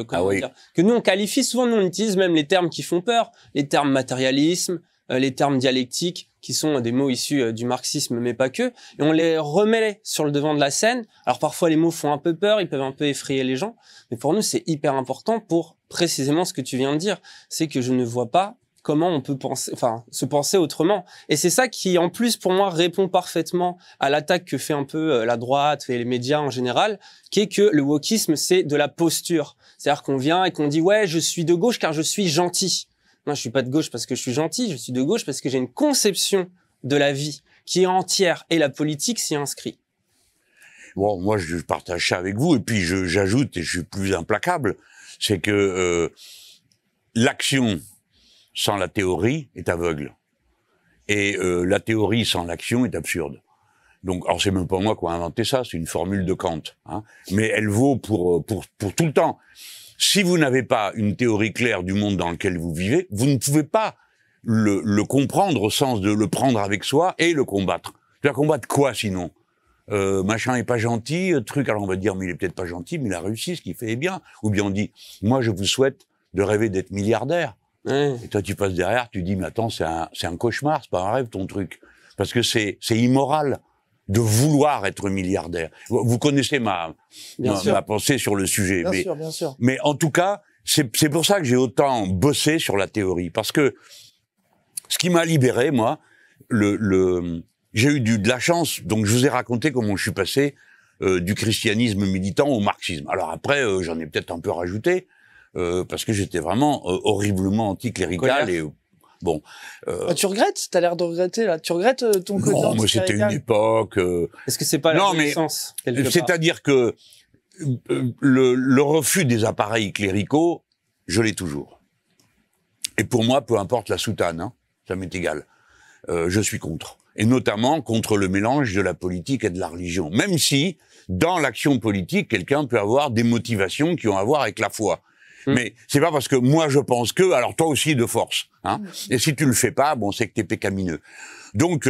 comment dire, que nous on qualifie souvent, nous on utilise même les termes qui font peur, les termes matérialisme, les termes dialectiques, qui sont des mots issus du marxisme, mais pas que, et on les remet sur le devant de la scène. Alors parfois les mots font un peu peur, ils peuvent un peu effrayer les gens, mais pour nous c'est hyper important pour précisément ce que tu viens de dire, c'est que je ne vois pas comment on peut penser, se penser autrement. Et c'est ça qui, en plus, pour moi, répond parfaitement à l'attaque que fait un peu la droite et les médias en général, qui est que le wokisme, c'est de la posture. C'est-à-dire qu'on vient et qu'on dit, ouais, je suis de gauche car je suis gentil. Moi, je suis pas de gauche parce que je suis gentil, je suis de gauche parce que j'ai une conception de la vie qui est entière et la politique s'y inscrit.
Bon, moi, je partage ça avec vous, et puis j'ajoute, et je suis plus implacable, c'est que l'action sans la théorie est aveugle. Et la théorie sans l'action est absurde. Donc, alors c'est même pas moi qui ai inventé ça, c'est une formule de Kant. Hein, mais elle vaut pour tout le temps. Si vous n'avez pas une théorie claire du monde dans lequel vous vivez, vous ne pouvez pas le comprendre au sens de le prendre avec soi et le combattre. Tu vas combattre quoi sinon ? Machin est pas gentil, truc, alors on va dire, mais il est peut-être pas gentil, mais il a réussi, ce qu'il fait est bien. Ou bien on dit, moi je vous souhaite de rêver d'être milliardaire. Et toi, tu passes derrière, tu dis, mais attends, c'est un cauchemar, c'est pas un rêve, ton truc. Parce que c'est immoral de vouloir être milliardaire. Vous connaissez ma pensée sur le sujet.
Bien sûr.
Mais en tout cas, c'est pour ça que j'ai autant bossé sur la théorie. Parce que ce qui m'a libéré, moi, j'ai eu de la chance. Donc, je vous ai raconté comment je suis passé du christianisme militant au marxisme. Alors après, j'en ai peut-être un peu rajouté. Parce que j'étais vraiment horriblement anticlérical et bon.
Tu regrettes ? T'as l'air de regretter là. Tu regrettes ton côté anticlérical ?
Non, mais c'était une époque.
Est-ce que c'est pas la naissance ?
C'est-à-dire que le refus des appareils cléricaux, je l'ai toujours. Et pour moi, peu importe la soutane, hein, ça m'est égal. Je suis contre. Et notamment contre le mélange de la politique et de la religion. Même si, dans l'action politique, quelqu'un peut avoir des motivations qui ont à voir avec la foi. Mais c'est pas parce que moi je pense que, alors toi aussi de force. Hein. Et si tu le fais pas, bon, c'est que t'es pécamineux. Donc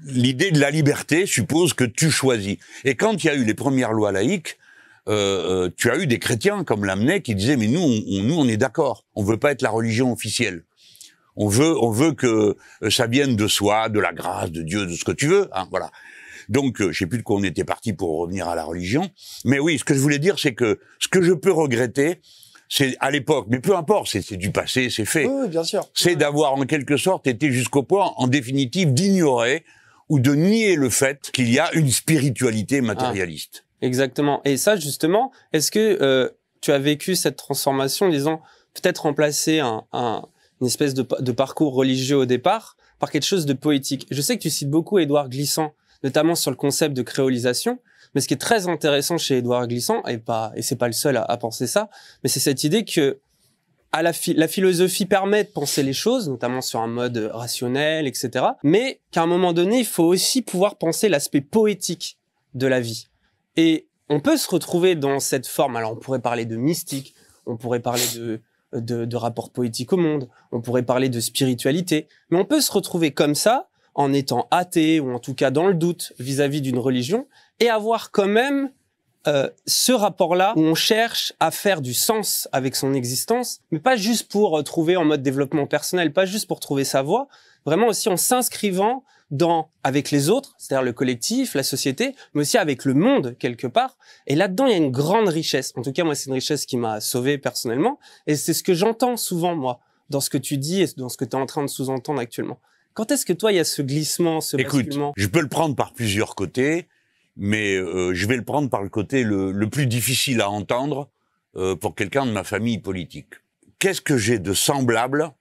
l'idée de la liberté suppose que tu choisis. Et quand il y a eu les premières lois laïques, tu as eu des chrétiens comme Lamennais qui disaient mais nous on est d'accord, on veut pas être la religion officielle. On veut que ça vienne de soi, de la grâce, de Dieu, de ce que tu veux. Hein, voilà. Donc, je sais plus de quoi on était parti pour revenir à la religion. Mais oui, ce que je voulais dire, c'est que ce que je peux regretter, c'est à l'époque, mais peu importe, c'est du passé, c'est fait.
Oui, bien sûr.
C'est d'avoir en quelque sorte été jusqu'au point, en définitive, d'ignorer ou de nier le fait qu'il y a une spiritualité matérialiste.
Exactement. Et ça, justement, est-ce que tu as vécu cette transformation, disons, peut-être remplacer une espèce de parcours religieux au départ par quelque chose de poétique ? Je sais que tu cites beaucoup Édouard Glissant, notamment sur le concept de créolisation. Mais ce qui est très intéressant chez Édouard Glissant, et c'est pas le seul à penser ça, mais c'est cette idée que la philosophie permet de penser les choses, notamment sur un mode rationnel, etc. Mais qu'à un moment donné, il faut aussi pouvoir penser l'aspect poétique de la vie. Et on peut se retrouver dans cette forme. Alors, on pourrait parler de mystique, on pourrait parler de rapport poétique au monde, on pourrait parler de spiritualité, mais on peut se retrouver comme ça, en étant athée, ou en tout cas dans le doute vis-à-vis d'une religion, et avoir quand même ce rapport-là où on cherche à faire du sens avec son existence, mais pas juste pour trouver en mode développement personnel, pas juste pour trouver sa voie, vraiment aussi en s'inscrivant avec les autres, c'est-à-dire le collectif, la société, mais aussi avec le monde quelque part. Et là-dedans, il y a une grande richesse. En tout cas, moi, c'est une richesse qui m'a sauvé personnellement. Et c'est ce que j'entends souvent, moi, dans ce que tu dis et dans ce que tu es en train de sous-entendre actuellement. Quand est-ce que toi, il y a ce glissement, ce basculement ?
Je peux le prendre par plusieurs côtés. Mais je vais le prendre par le côté le plus difficile à entendre pour quelqu'un de ma famille politique. Qu'est-ce que j'ai de semblable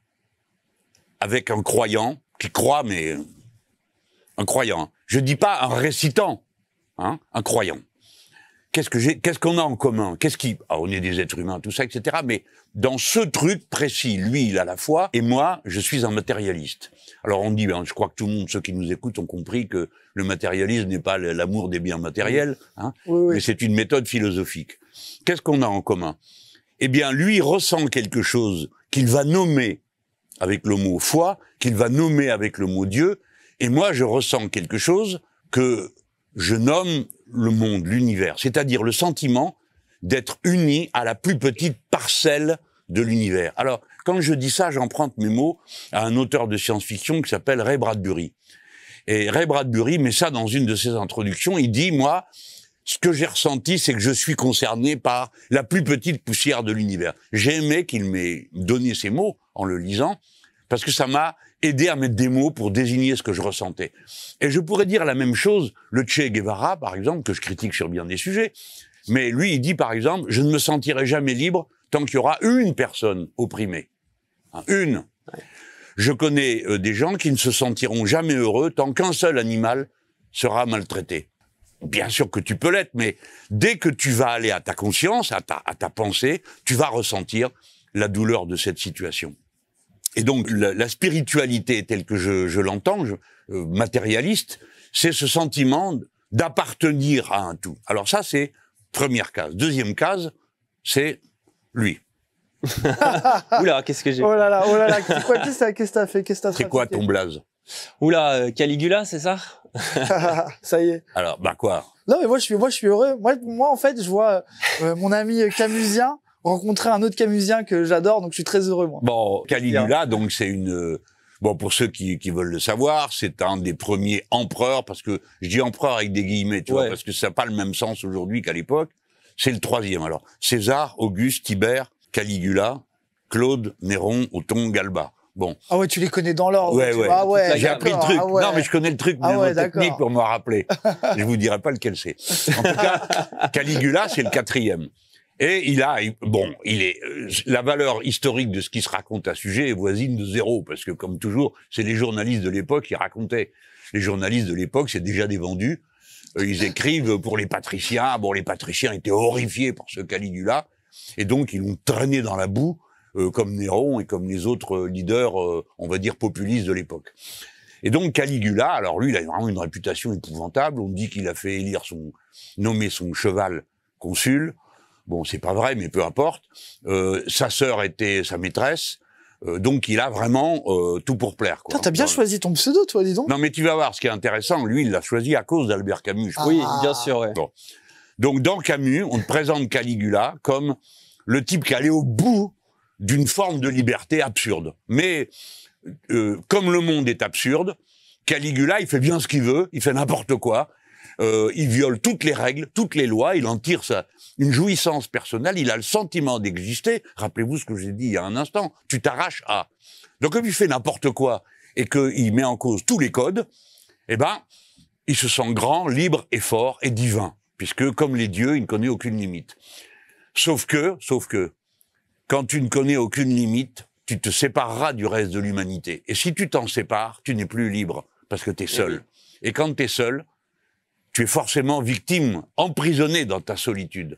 avec un croyant qui croit, mais un croyant. Je dis pas un récitant, hein, un croyant. Qu'est-ce qu'on a en commun? On est des êtres humains, tout ça, etc. Mais dans ce truc précis, lui, il a la foi, et moi, je suis un matérialiste. Alors on dit, je crois que tout le monde, ceux qui nous écoutent, ont compris que le matérialisme n'est pas l'amour des biens matériels, hein, oui. Mais c'est une méthode philosophique. Qu'est-ce qu'on a en commun? Eh bien, lui ressent quelque chose qu'il va nommer avec le mot foi, qu'il va nommer avec le mot Dieu, et moi, je ressens quelque chose que je nomme le monde, l'univers, c'est-à-dire le sentiment d'être uni à la plus petite parcelle de l'univers. Alors, quand je dis ça, j'emprunte mes mots à un auteur de science-fiction qui s'appelle Ray Bradbury. Et Ray Bradbury met ça dans une de ses introductions, il dit, moi, ce que j'ai ressenti, c'est que je suis concerné par la plus petite poussière de l'univers. J'ai aimé qu'il m'ait donné ces mots en le lisant, parce que ça m'a aidé à mettre des mots pour désigner ce que je ressentais. Et je pourrais dire la même chose, le Che Guevara, par exemple, que je critique sur bien des sujets, mais lui, il dit, par exemple, je ne me sentirai jamais libre tant qu'il y aura une personne opprimée. Une. Je connais des gens qui ne se sentiront jamais heureux tant qu'un seul animal sera maltraité. Bien sûr que tu peux l'être, mais dès que tu vas aller à ta conscience, à ta pensée, tu vas ressentir la douleur de cette situation. Et donc, la spiritualité telle que je l'entends, matérialiste, c'est ce sentiment d'appartenir à un tout. Alors ça, c'est première case. Deuxième case, c'est lui.
Oula, qu'est-ce que j'ai...
Oh là là, qu'est-ce que t'as fait?
C'est quoi ton blaze?
Oula, Caligula, c'est ça?
Ça y est.
Alors, quoi?
Non, mais moi, je suis heureux. Moi, en fait, je vois mon ami camusien rencontrer un autre camusien que j'adore, donc je suis très heureux, moi.
Bon, Caligula, donc c'est pour ceux qui veulent le savoir, c'est un des premiers empereurs, parce que je dis empereur avec des guillemets, tu vois, parce que ça n'a pas le même sens aujourd'hui qu'à l'époque. C'est le troisième, alors. César, Auguste, Tibère, Caligula, Claude, Néron, Othon, Galba. Bon.
Ah ouais, tu les connais dans l'ordre.
Ouais.
Ah ouais.
J'ai appris le truc.
Ah ouais.
Non, mais je connais le truc technique pour me rappeler. Je vous dirai pas lequel c'est. En tout cas, Caligula, c'est le quatrième. Et la valeur historique de ce qui se raconte à ce sujet est voisine de 0, parce que comme toujours, c'est les journalistes de l'époque qui racontaient. Les journalistes de l'époque, c'est déjà des vendus. Ils écrivent pour les patriciens. Bon, les patriciens étaient horrifiés par ce Caligula, et donc ils l'ont traîné dans la boue, comme Néron et comme les autres leaders, on va dire populistes de l'époque. Et donc Caligula, alors lui, il a vraiment une réputation épouvantable. On dit qu'il a fait nommer son cheval consul. Bon, c'est pas vrai, mais peu importe. Sa sœur était sa maîtresse, donc il a vraiment tout pour plaire.
T'as bien choisi ton pseudo, toi, dis donc.
Non, mais tu vas voir, ce qui est intéressant, lui, il l'a choisi à cause d'Albert Camus.
Oui, bien sûr, ouais.
Bon. Donc, dans Camus, on te présente Caligula comme le type qui allait au bout d'une forme de liberté absurde. Mais comme le monde est absurde, Caligula, il fait bien ce qu'il veut, il fait n'importe quoi. Il viole toutes les règles, toutes les lois, il en tire une jouissance personnelle, il a le sentiment d'exister. Rappelez-vous ce que j'ai dit il y a un instant, tu t'arraches à. Donc comme il fait n'importe quoi et qu'il met en cause tous les codes, eh ben, il se sent grand, libre et fort et divin, puisque comme les dieux, il ne connaît aucune limite. Sauf que, quand tu ne connais aucune limite, tu te sépareras du reste de l'humanité. Et si tu t'en sépares, tu n'es plus libre, parce que tu es seul. Et quand tu es seul, tu es forcément victime, emprisonné dans ta solitude.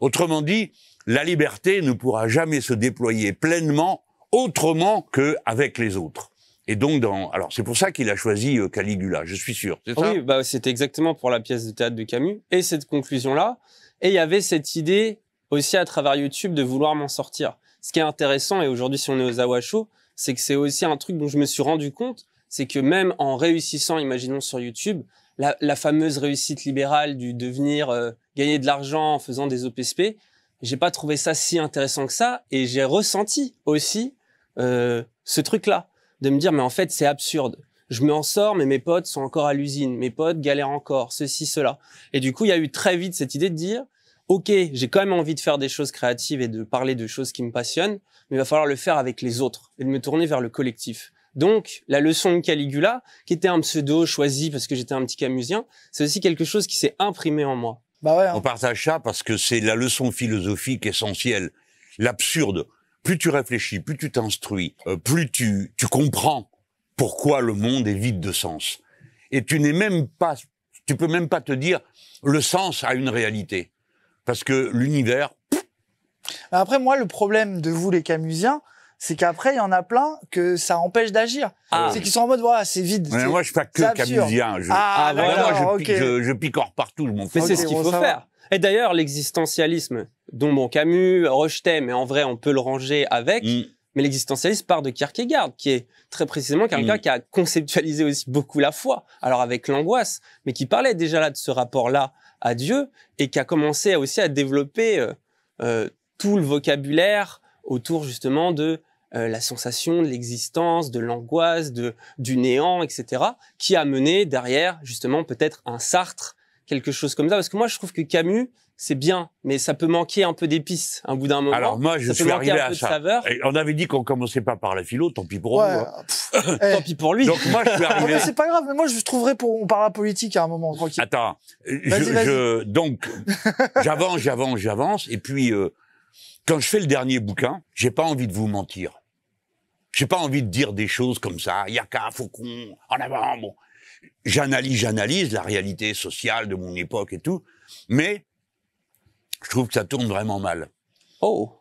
Autrement dit, la liberté ne pourra jamais se déployer pleinement autrement qu'avec les autres. Et donc, alors c'est pour ça qu'il a choisi Caligula, je suis sûr, c'est ça?
Oui, c'était exactement pour la pièce de théâtre de Camus, et cette conclusion-là. Et il y avait cette idée aussi à travers YouTube de vouloir m'en sortir. Ce qui est intéressant, et aujourd'hui si on est aux Zawa Show, c'est que c'est aussi un truc dont je me suis rendu compte, c'est que même en réussissant, imaginons sur YouTube, la fameuse réussite libérale du devenir gagner de l'argent en faisant des OPSP. J'ai pas trouvé ça si intéressant que ça, et j'ai ressenti aussi ce truc-là, de me dire mais en fait c'est absurde. Je m'en sors, mais mes potes sont encore à l'usine, mes potes galèrent encore, ceci, cela. Et du coup, il y a eu très vite cette idée de dire ok, j'ai quand même envie de faire des choses créatives et de parler de choses qui me passionnent, mais il va falloir le faire avec les autres et de me tourner vers le collectif. Donc, la leçon de Caligula, qui était un pseudo choisi parce que j'étais un petit camusien, c'est aussi quelque chose qui s'est imprimé en moi.
Bah ouais, hein.
On partage ça parce que c'est la leçon philosophique essentielle. L'absurde. Plus tu réfléchis, plus tu t'instruis, plus tu comprends pourquoi le monde est vide de sens. Et tu peux même pas te dire le sens a une réalité. Parce que l'univers...
Après, moi, le problème de vous, les camusiens, c'est qu'après, il y en a plein que ça empêche d'agir. C'est qu'ils sont en mode, voilà, c'est vide.
Mais moi, je suis pas que camusien.
Voilà,
je picore partout, je m'en fous.
Mais c'est ce qu'il faut faire. Et d'ailleurs, l'existentialisme, dont Camus rejetait, mais en vrai, on peut le ranger avec, mais l'existentialisme part de Kierkegaard, qui est très précisément quelqu'un qui a conceptualisé aussi beaucoup la foi, alors avec l'angoisse, mais qui parlait déjà là de ce rapport-là à Dieu, et qui a commencé aussi à développer tout le vocabulaire autour justement de la sensation de l'existence, de l'angoisse, du néant, etc., qui a mené derrière justement peut-être un Sartre, quelque chose comme ça. Parce que moi, je trouve que Camus, c'est bien, mais ça peut manquer un peu d'épices un bout d'un moment.
Alors moi, je suis arrivé à ça. Et on avait dit qu'on commençait pas par la philo, tant pis pour nous.
Tant pis pour lui.
Donc moi, je suis arrivé...
c'est pas grave, mais moi, je trouverai on parle à politique à un moment, tranquille.
Attends, donc, j'avance, et puis, quand je fais le dernier bouquin, j'ai pas envie de vous mentir. J'ai pas envie de dire des choses comme ça, Yaka, Faucon, en avant, bon. J'analyse la réalité sociale de mon époque et tout, mais je trouve que ça tourne vraiment mal.
Oh.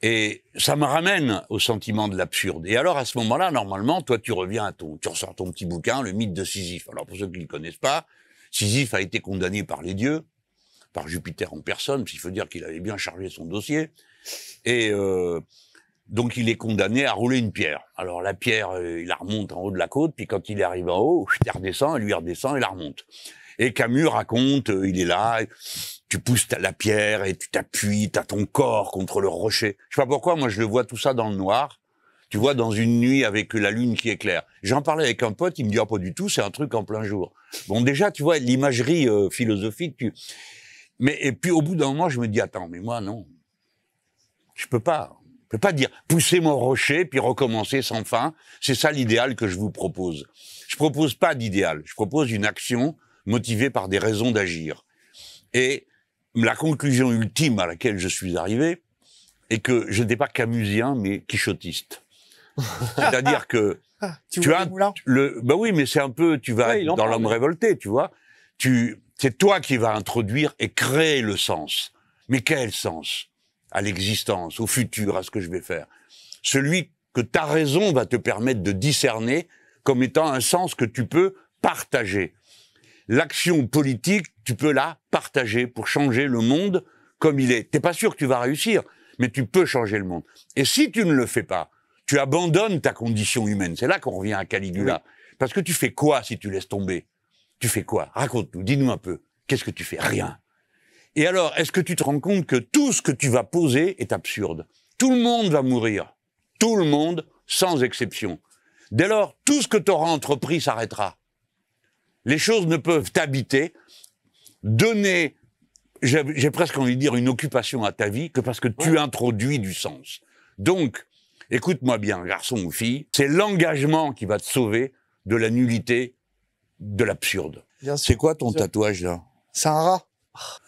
Et ça me ramène au sentiment de l'absurde. Et alors, à ce moment-là, normalement, toi, tu ressors ton petit bouquin, le mythe de Sisyphe. Alors, pour ceux qui ne le connaissent pas, Sisyphe a été condamné par les dieux, par Jupiter en personne, parce qu'il faut dire qu'il avait bien chargé son dossier. Et donc, il est condamné à rouler une pierre. Alors, la pierre, il la remonte en haut de la côte, puis quand il arrive en haut, il redescend, il la remonte. Et Camus raconte, il est là, tu pousses la pierre et tu t'appuies, t'as ton corps contre le rocher. Je sais pas pourquoi, moi je le vois tout ça dans le noir. Tu vois, dans une nuit avec la lune qui éclaire. J'en parlais avec un pote, il me dit, ah, pas du tout, c'est un truc en plein jour. Bon, déjà, tu vois, l'imagerie philosophique, et puis au bout d'un moment, je me dis, attends, mais moi, non. Je peux pas dire, pousser mon rocher, puis recommencer sans fin. C'est ça l'idéal que je vous propose. Je propose pas d'idéal, je propose une action motivé par des raisons d'agir. Et la conclusion ultime à laquelle je suis arrivé est que je n'étais pas camusien, mais quichotiste. C'est-à-dire que tu as bah oui, mais c'est un peu, tu vas être dans l'homme révolté, tu vois. C'est toi qui vas introduire et créer le sens. Mais quel sens? À l'existence, au futur, à ce que je vais faire. Celui que ta raison va te permettre de discerner comme étant un sens que tu peux partager. L'action politique, tu peux la partager pour changer le monde comme il est. T'es pas sûr que tu vas réussir, mais tu peux changer le monde. Et si tu ne le fais pas, tu abandonnes ta condition humaine. C'est là qu'on revient à Caligula. Oui. Parce que tu fais quoi si tu laisses tomber? Tu fais quoi? Raconte-nous, dis-nous un peu. Qu'est-ce que tu fais? Rien. Et alors, est-ce que tu te rends compte que tout ce que tu vas poser est absurde? Tout le monde va mourir. Tout le monde, sans exception. Dès lors, tout ce que tu auras entrepris s'arrêtera. Les choses ne peuvent t'habiter, donner, j'ai presque envie de dire, une occupation à ta vie que parce que tu introduis du sens. Donc, écoute-moi bien, garçon ou fille, c'est l'engagement qui va te sauver de la nullité, de l'absurde. C'est quoi ton tatouage, là?
C'est un rat.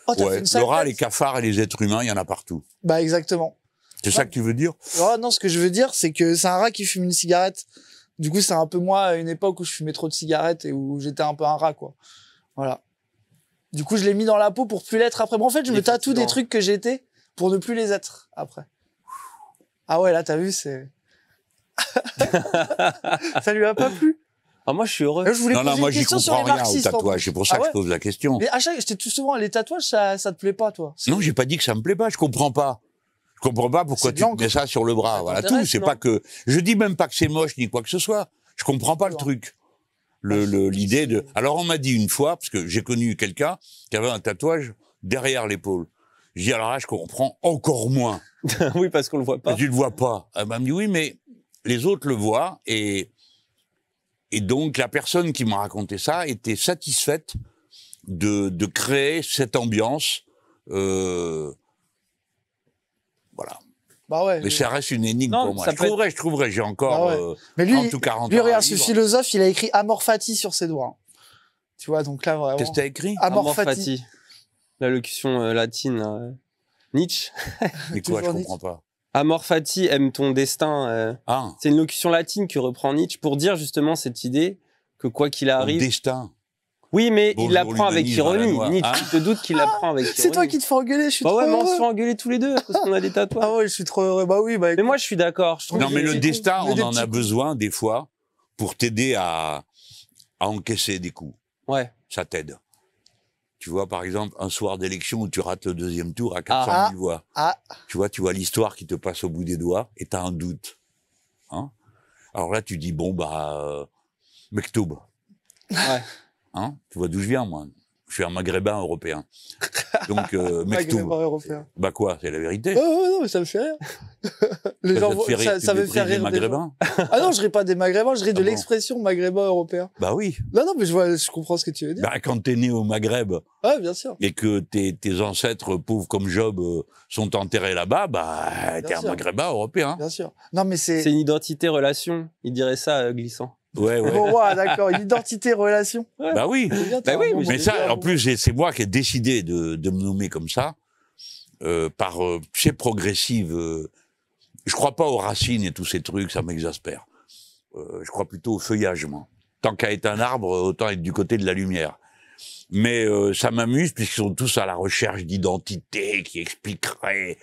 Oh, le rat, les cafards et les êtres humains, il y en a partout.
Bah, exactement.
C'est ça que tu veux dire?
Oh, non, ce que je veux dire, c'est que c'est un rat qui fume une cigarette. Du coup, c'est un peu moi à une époque où je fumais trop de cigarettes et où j'étais un peu un rat, quoi. Voilà. Du coup, je l'ai mis dans la peau pour plus l'être après. Bon, en fait, je me tatoue des trucs que j'étais pour ne plus les être après. Ah ouais, là, t'as vu, c'est... Ça lui a pas plu?
Ah, moi, je suis heureux.
Je voulais poser une
moi, j'y
question sur
comprends
les
rien au tatouage. C'est pour ça que je pose la question.
Mais à chaque, j'étais tout souvent, les tatouages, ça te plaît pas, toi?
Non, j'ai pas dit que ça me plaît pas. Je comprends pas. Je comprends pas pourquoi tu mets ça sur le bras. Voilà tout. C'est pas que, je dis même pas que c'est moche ni quoi que ce soit. Je comprends pas le truc. l'idée de... Alors on m'a dit une fois, parce que j'ai connu quelqu'un qui avait un tatouage derrière l'épaule. Je dis, alors là, je comprends encore moins.
Oui, parce qu'on le voit pas.
Tu le vois pas. Elle m'a dit, oui, mais les autres le voient. Et donc, la personne qui m'a raconté ça était satisfaite de créer cette ambiance. Voilà.
Bah ouais.
Mais ça reste une énigme
Non,
pour moi.
ça
Je trouverai. J'ai encore
Bah ouais. Mais lui,
30 ou 40
lui,
ans à
regarde, ce
vivre.
philosophe, il a écrit Amor Fati sur ses doigts. Tu vois, donc là, vraiment.
Qu'est-ce que t'as écrit?
Amor Fati.
La locution latine. Nietzsche.
Mais quoi, je
Toujours
comprends pas.
Amor fati, aime ton destin.
Ah,
C'est une locution latine que reprend Nietzsche pour dire justement cette idée que quoi qu'il
ton
arrive.
destin.
Oui, mais
Bonjour,
il l'apprend avec
l'humanisme à la
ironie.
noix.
Nietzsche,
Hein
tu te doutes qu'il l'apprend avec ironie.
C'est toi qui te fais engueuler, je suis
Bah
trop
ouais, mais on se
heureux.
fait engueuler tous les deux parce qu'on a des tatouages.
Ah ouais, je suis trop heureux. Bah oui, bah
Mais moi, je suis d'accord. Je trouve
Non, mais
que-
le destin,
mais
on
des
en
petits
a
coups.
besoin, des fois, pour t'aider à encaisser des coups.
Ouais.
Ça t'aide. Tu vois, par exemple, un soir d'élection où tu rates le deuxième tour à 400 000 voix.
Ah,
Tu vois l'histoire qui te passe au bout des doigts et t'as un doute. Hein? Alors là, tu dis, bon, Mektoub.
Ouais.
Hein? Tu vois d'où je viens, moi. Je suis un maghrébin européen. Donc,
Maghrébin
Mektoub.
européen.
Bah quoi, c'est la vérité.
Oh, ouais, non, mais ça me fait rire. Les
Ça
gens,
te fait rire,
ça me
tu
fait
méprises les
rire. des gens.
maghrébins.
Ah non, je ris pas des maghrébins, je ris de
Ah bon
l'expression maghrébin européen.
Bah oui.
Non, non, mais je comprends ce que tu veux dire.
Bah, quand t'es né au Maghreb
Ouais, bien sûr.
et que tes ancêtres pauvres comme Job sont enterrés là-bas, bah, t'es un
sûr.
maghrébin européen.
Bien sûr. Non, mais c'est.
C'est une identité-relation. Il dirait ça glissant.
Ouais, ouais.
Bon, ouais, d'accord. Une identité, relation.
Bah oui.
C'est bien,
Bah
t'as
oui,
un bon
mais
Mais
mot.
ça, en plus, c'est moi qui ai décidé de me nommer comme ça, par, tu sais, progressive. Je crois pas aux racines et tous ces trucs, ça m'exaspère. Je crois plutôt au feuillage, moi. Tant qu'à être un arbre, autant être du côté de la lumière. Mais ça m'amuse puisqu'ils sont tous à la recherche d'identité qui expliquerait.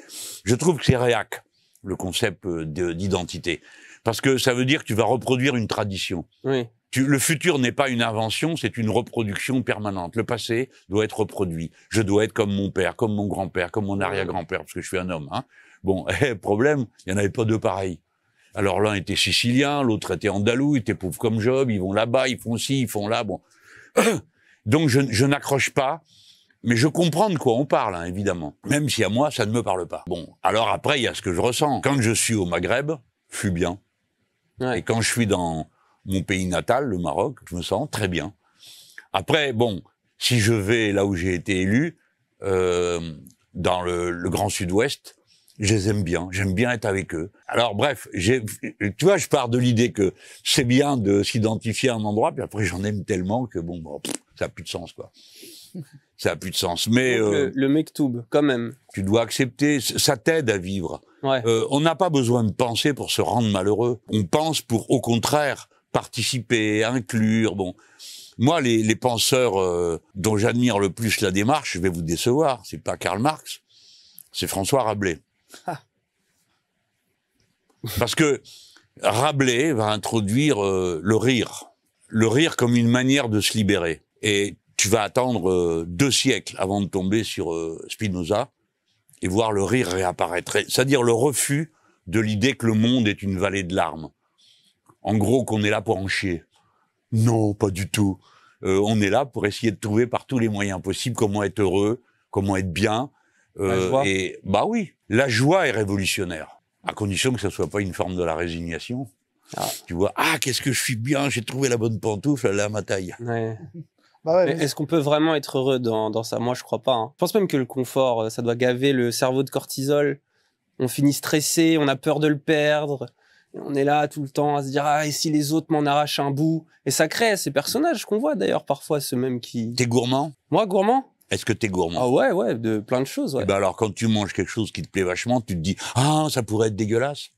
Je trouve que c'est réac, le concept d'identité. Parce que ça veut dire que tu vas reproduire une tradition.
Oui.
Le futur n'est pas une invention, c'est une reproduction permanente. Le passé doit être reproduit. Je dois être comme mon père, comme mon grand-père, comme mon arrière-grand-père, parce que je suis un homme. Hein. Bon, problème, il n'y en avait pas deux pareils. Alors l'un était sicilien, l'autre était andalou, il était pauvre comme Job, ils vont là-bas, ils font ci, ils font là, bon. Donc je n'accroche pas, mais je comprends de quoi on parle, hein, évidemment. Même si à moi, ça ne me parle pas. Bon, alors après, il y a ce que je ressens. Quand je suis au Maghreb, je suis bien.
Ouais.
Et quand je suis dans mon pays natal, le Maroc, je me sens très bien. Après, bon, si je vais là où j'ai été élu, dans le Grand Sud-Ouest, je les aime bien. J'aime bien être avec eux. Alors bref, tu vois, je pars de l'idée que c'est bien de s'identifier à un endroit, puis après j'en aime tellement que bon, ça a plus de sens, quoi. Ça a plus de sens. Mais
Donc, le Mektoub, quand même.
tu dois accepter, ça t'aide à vivre.
Ouais.
On n'a pas besoin de penser pour se rendre malheureux. On pense pour, au contraire, participer, inclure. Bon, moi, les penseurs dont j'admire le plus la démarche, je vais vous décevoir. C'est pas Karl Marx, c'est François Rabelais. Parce que Rabelais va introduire le rire comme une manière de se libérer. Et tu vas attendre 2 siècles avant de tomber sur Spinoza et voir le rire réapparaître. C'est-à-dire le refus de l'idée que le monde est une vallée de larmes. En gros, qu'on est là pour en chier. Non, pas du tout. On est là pour essayer de trouver par tous les moyens possibles comment être heureux, comment être bien.
La joie.
Et bah oui, la joie est révolutionnaire, à condition que ça soit pas une forme de la résignation.
Ah.
Tu vois, qu'est-ce que je suis bien, j'ai trouvé la bonne pantoufle, elle est à ma taille.
Ouais.
Bah ouais,
Mais
mais
est-ce qu'on peut vraiment être heureux dans ça? Moi, je crois pas. Hein. Je pense même que le confort, ça doit gaver le cerveau de cortisol. On finit stressé, on a peur de le perdre. On est là tout le temps à se dire et si les autres m'en arrachent un bout. Et ça crée ces personnages qu'on voit d'ailleurs parfois, ceux mêmes qui.
T'es gourmand?
Moi, gourmand?
Est-ce que t'es gourmand?
Ah ouais, de plein de choses. Ouais.
Eh ben alors, quand tu manges quelque chose qui te plaît vachement, tu te dis ça pourrait être dégueulasse.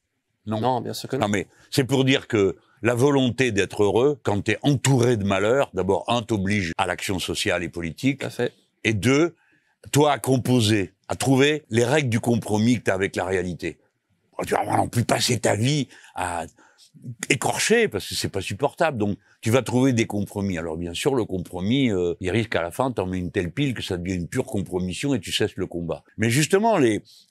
Non.
Non, bien sûr que non.
Non, mais c'est pour dire que la volonté d'être heureux, quand t'es entouré de malheur, d'abord, t'oblige à l'action sociale et politique,
Tout à fait.
et 2, toi à composer, à trouver les règles du compromis que t'as avec la réalité. Tu vas pas non plus passer ta vie à écorcher, parce que c'est pas supportable. Donc, tu vas trouver des compromis. Alors, bien sûr, le compromis, il risque à la fin, t'en mets une telle pile que ça devient une pure compromission et tu cesses le combat. Mais justement,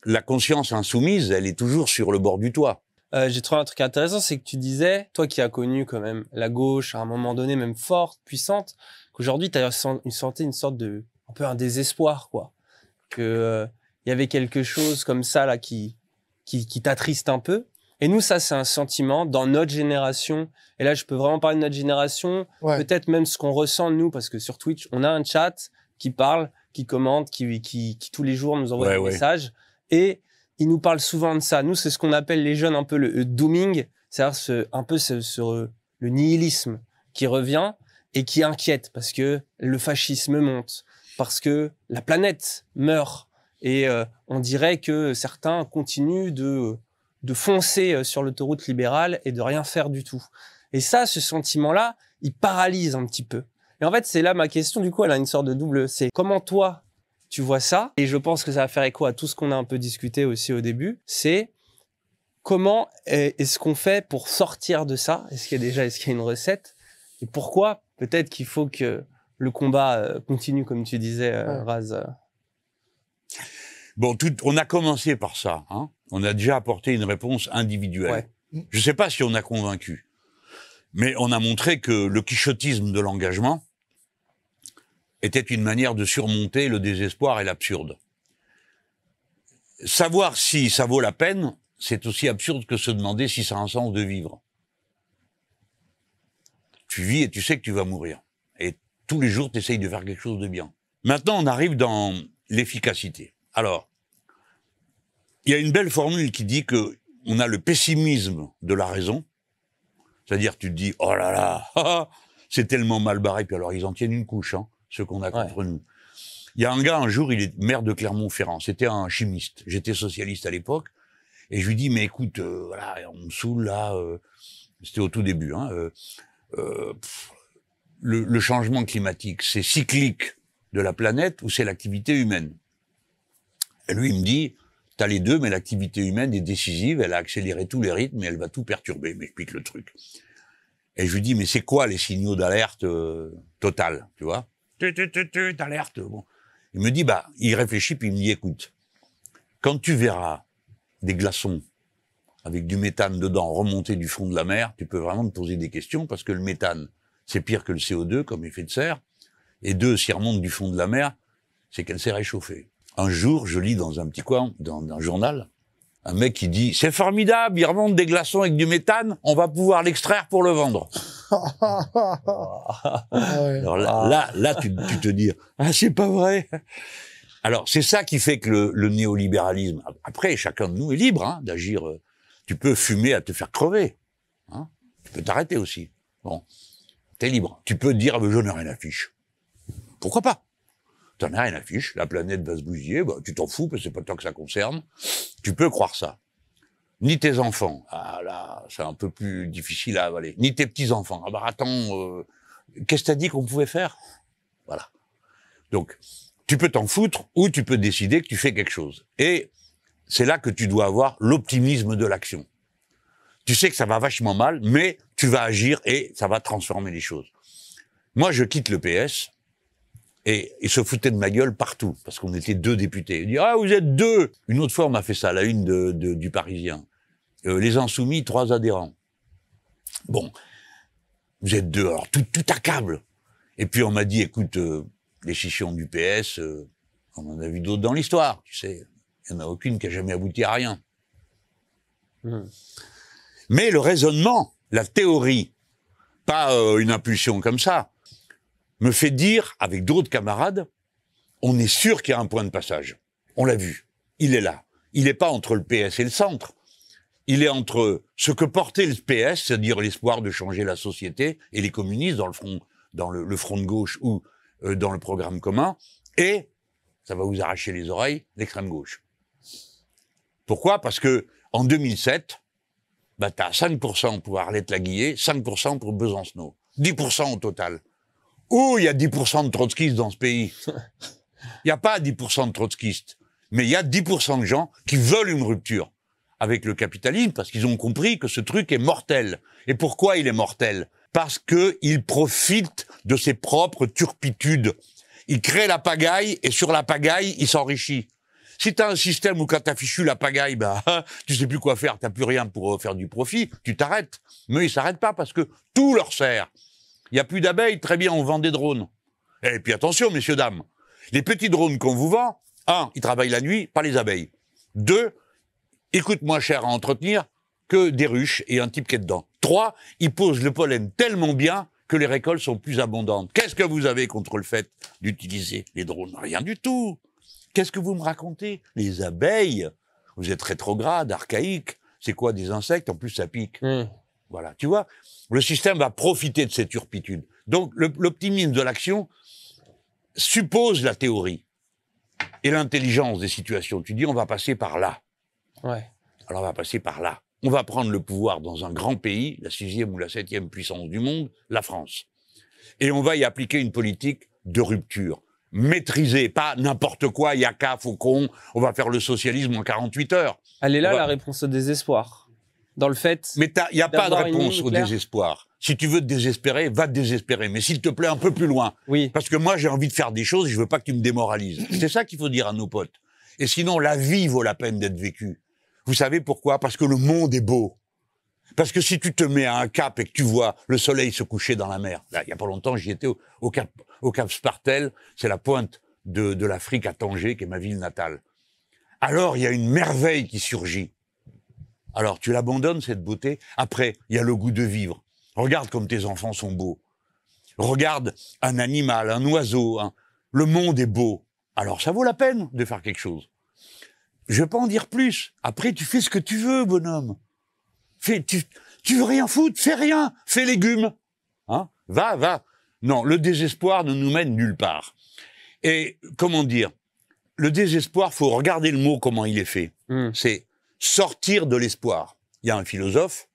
la conscience insoumise, elle est toujours sur le bord du toit.
j'ai trouvé un truc intéressant, c'est que tu disais, toi qui as connu quand même la gauche à un moment donné, même forte, puissante, qu'aujourd'hui tu as senti une sorte de, un peu un désespoir, quoi. Que il y avait quelque chose comme ça là qui t'attriste un peu. Et nous, ça, c'est un sentiment dans notre génération. Et là, je peux vraiment parler de notre génération.
Ouais.
Peut-être même ce qu'on ressent nous, parce que sur Twitch, on a un chat qui parle, qui commente, qui tous les jours nous envoie des messages. Et il nous parle souvent de ça. Nous, c'est ce qu'on appelle les jeunes un peu le dooming, c'est-à-dire le nihilisme qui revient et qui inquiète parce que le fascisme monte, parce que la planète meurt. Et on dirait que certains continuent de foncer sur l'autoroute libérale et de rien faire du tout. Et ça, ce sentiment-là, il paralyse un petit peu. Et en fait, c'est là ma question, du coup, elle a une sorte de double. C'est comment toi, tu vois ça? Et je pense que ça va faire écho à tout ce qu'on a un peu discuté aussi au début. C'est comment est-ce qu'on fait pour sortir de ça? Est-ce qu'il y a une recette? Et pourquoi peut-être qu'il faut que le combat continue, comme tu disais, Raz?
Bon, on a commencé par ça. Hein. On a déjà apporté une réponse individuelle. Ouais. Je ne sais pas si on a convaincu, mais on a montré que le quichotisme de l'engagement était une manière de surmonter le désespoir et l'absurde. Savoir si ça vaut la peine, c'est aussi absurde que se demander si ça a un sens de vivre. Tu vis et tu sais que tu vas mourir. Et tous les jours, tu essayes de faire quelque chose de bien. Maintenant, on arrive dans l'efficacité. Alors, il y a une belle formule qui dit que on a le pessimisme de la raison. C'est-à-dire, tu te dis, oh là là, c'est tellement mal barré. Puis alors, ils en tiennent une couche, hein, ceux qu'on a contre nous. Il y a un gars, un jour, il est maire de Clermont-Ferrand. C'était un chimiste. J'étais socialiste à l'époque. Et je lui dis, mais écoute, voilà, on me saoule là. C'était au tout début. Hein, le changement climatique, c'est cyclique de la planète ou c'est l'activité humaine? Et lui, il me dit, t'as les deux, mais l'activité humaine est décisive, elle a accéléré tous les rythmes et elle va tout perturber. Il m'explique le truc. Et je lui dis, mais c'est quoi les signaux d'alerte totale, tu vois? D'alerte. Bon. Il me dit, bah, il réfléchit, puis il me dit, écoute, quand tu verras des glaçons avec du méthane dedans remonter du fond de la mer, tu peux vraiment te poser des questions, parce que le méthane, c'est pire que le CO2 comme effet de serre, et s'il remonte du fond de la mer, c'est qu'elle s'est réchauffée. Un jour, je lis dans un petit coin, dans un journal, un mec qui dit « C'est formidable, il remonte des glaçons avec du méthane, on va pouvoir l'extraire pour le vendre. » Alors là, tu te dis « Ah, c'est pas vrai !» Alors, c'est ça qui fait que le néolibéralisme... Après, chacun de nous est libre hein, d'agir. Tu peux fumer à te faire crever. Hein. Tu peux t'arrêter aussi. Bon, t'es libre. Tu peux te dire « Je n'ai rien à fiche. » Pourquoi pas? T'en as rien à fiche, la planète va se bousiller, bah, tu t'en fous, parce que c'est pas toi que ça concerne. Tu peux croire ça. Ni tes enfants, ah là, c'est un peu plus difficile à avaler. Ni tes petits-enfants. Ah bah attends, qu'est-ce que t'as dit qu'on pouvait faire? Voilà. Donc, tu peux t'en foutre, ou tu peux décider que tu fais quelque chose. Et c'est là que tu dois avoir l'optimisme de l'action. Tu sais que ça va vachement mal, mais tu vas agir et ça va transformer les choses. Moi, je quitte le PS, et ils se foutaient de ma gueule partout, parce qu'on était 2 députés. Ils disaient « Ah, vous êtes 2 !» Une autre fois, on m'a fait ça, à la une du Parisien. Les Insoumis, 3 adhérents. Bon, vous êtes 2, alors tout accable. Et puis on m'a dit « Écoute, les chichons du PS, on en a vu d'autres dans l'histoire, tu sais. Il n'y en a aucune qui a jamais abouti à rien. Mais le raisonnement, la théorie, pas une impulsion comme ça, me fait dire, avec d'autres camarades, on est sûr qu'il y a un point de passage. On l'a vu. Il est là. Il n'est pas entre le PS et le centre. Il est entre ce que portait le PS, c'est-à-dire l'espoir de changer la société, et les communistes dans le front de gauche ou dans le programme commun, et, ça va vous arracher les oreilles, l'extrême gauche. Pourquoi? Parce que en 2007, bah, t'as 5% pour Arlette-Laguillet, 5% pour Besancenot. 10% au total. Où il y a 10% de trotskistes dans ce pays. Il n'y a pas 10% de trotskistes. Mais il y a 10% de gens qui veulent une rupture avec le capitalisme parce qu'ils ont compris que ce truc est mortel. Et pourquoi il est mortel? Parce qu'il profite de ses propres turpitudes. Il crée la pagaille et sur la pagaille, il s'enrichit. Si tu as un système où quand t'as fichu la pagaille, bah, tu sais plus quoi faire, t'as plus rien pour faire du profit, tu t'arrêtes. Mais ils s'arrêtent pas parce que tout leur sert. Il y a plus d'abeilles, très bien, on vend des drones. Et puis attention, messieurs, dames, les petits drones qu'on vous vend, 1, ils travaillent la nuit, pas les abeilles. 2, ils coûtent moins cher à entretenir que des ruches et un type qui est dedans. 3, ils posent le pollen tellement bien que les récoltes sont plus abondantes. Qu'est-ce que vous avez contre le fait d'utiliser les drones? Rien du tout. Qu'est-ce que vous me racontez? Les abeilles, vous êtes rétrograde, archaïque. C'est quoi, des insectes? En plus, ça pique. Voilà, tu vois, le système va profiter de cette turpitude. Donc, l'optimisme de l'action suppose la théorie et l'intelligence des situations. Tu dis, on va passer par là.
Ouais.
Alors, on va passer par là. On va prendre le pouvoir dans un grand pays, la 6e ou la 7e puissance du monde, la France. Et on va y appliquer une politique de rupture. Maîtrisée, pas n'importe quoi, yaka, faucon, on va faire le socialisme en 48 heures.
Elle est là, la réponse au désespoir. Dans le fait...
Mais il n'y a pas de réponse au désespoir. Si tu veux te désespérer, va te désespérer. Mais s'il te plaît, un peu plus loin.
Oui.
Parce que moi, j'ai envie de faire des choses et je veux pas que tu me démoralises. C'est ça qu'il faut dire à nos potes. Et sinon, la vie vaut la peine d'être vécue. Vous savez pourquoi? Parce que le monde est beau. Parce que si tu te mets à un cap et que tu vois le soleil se coucher dans la mer, là, il y a pas longtemps, j'y étais au cap Spartel, c'est la pointe de l'Afrique à Tanger, qui est ma ville natale. Alors, il y a une merveille qui surgit. Alors, tu l'abandonnes, cette beauté. Après, il y a le goût de vivre. Regarde comme tes enfants sont beaux. Regarde un animal, un oiseau. Le monde est beau. Alors, ça vaut la peine de faire quelque chose. Je vais pas en dire plus. Après, tu fais ce que tu veux, bonhomme. Tu veux rien foutre, fais rien. Fais légumes. Hein? Va. Non, le désespoir ne nous mène nulle part. Et, comment dire, le désespoir, faut regarder le mot, comment il est fait. C'est sortir de l'espoir. Il y a un philosophe,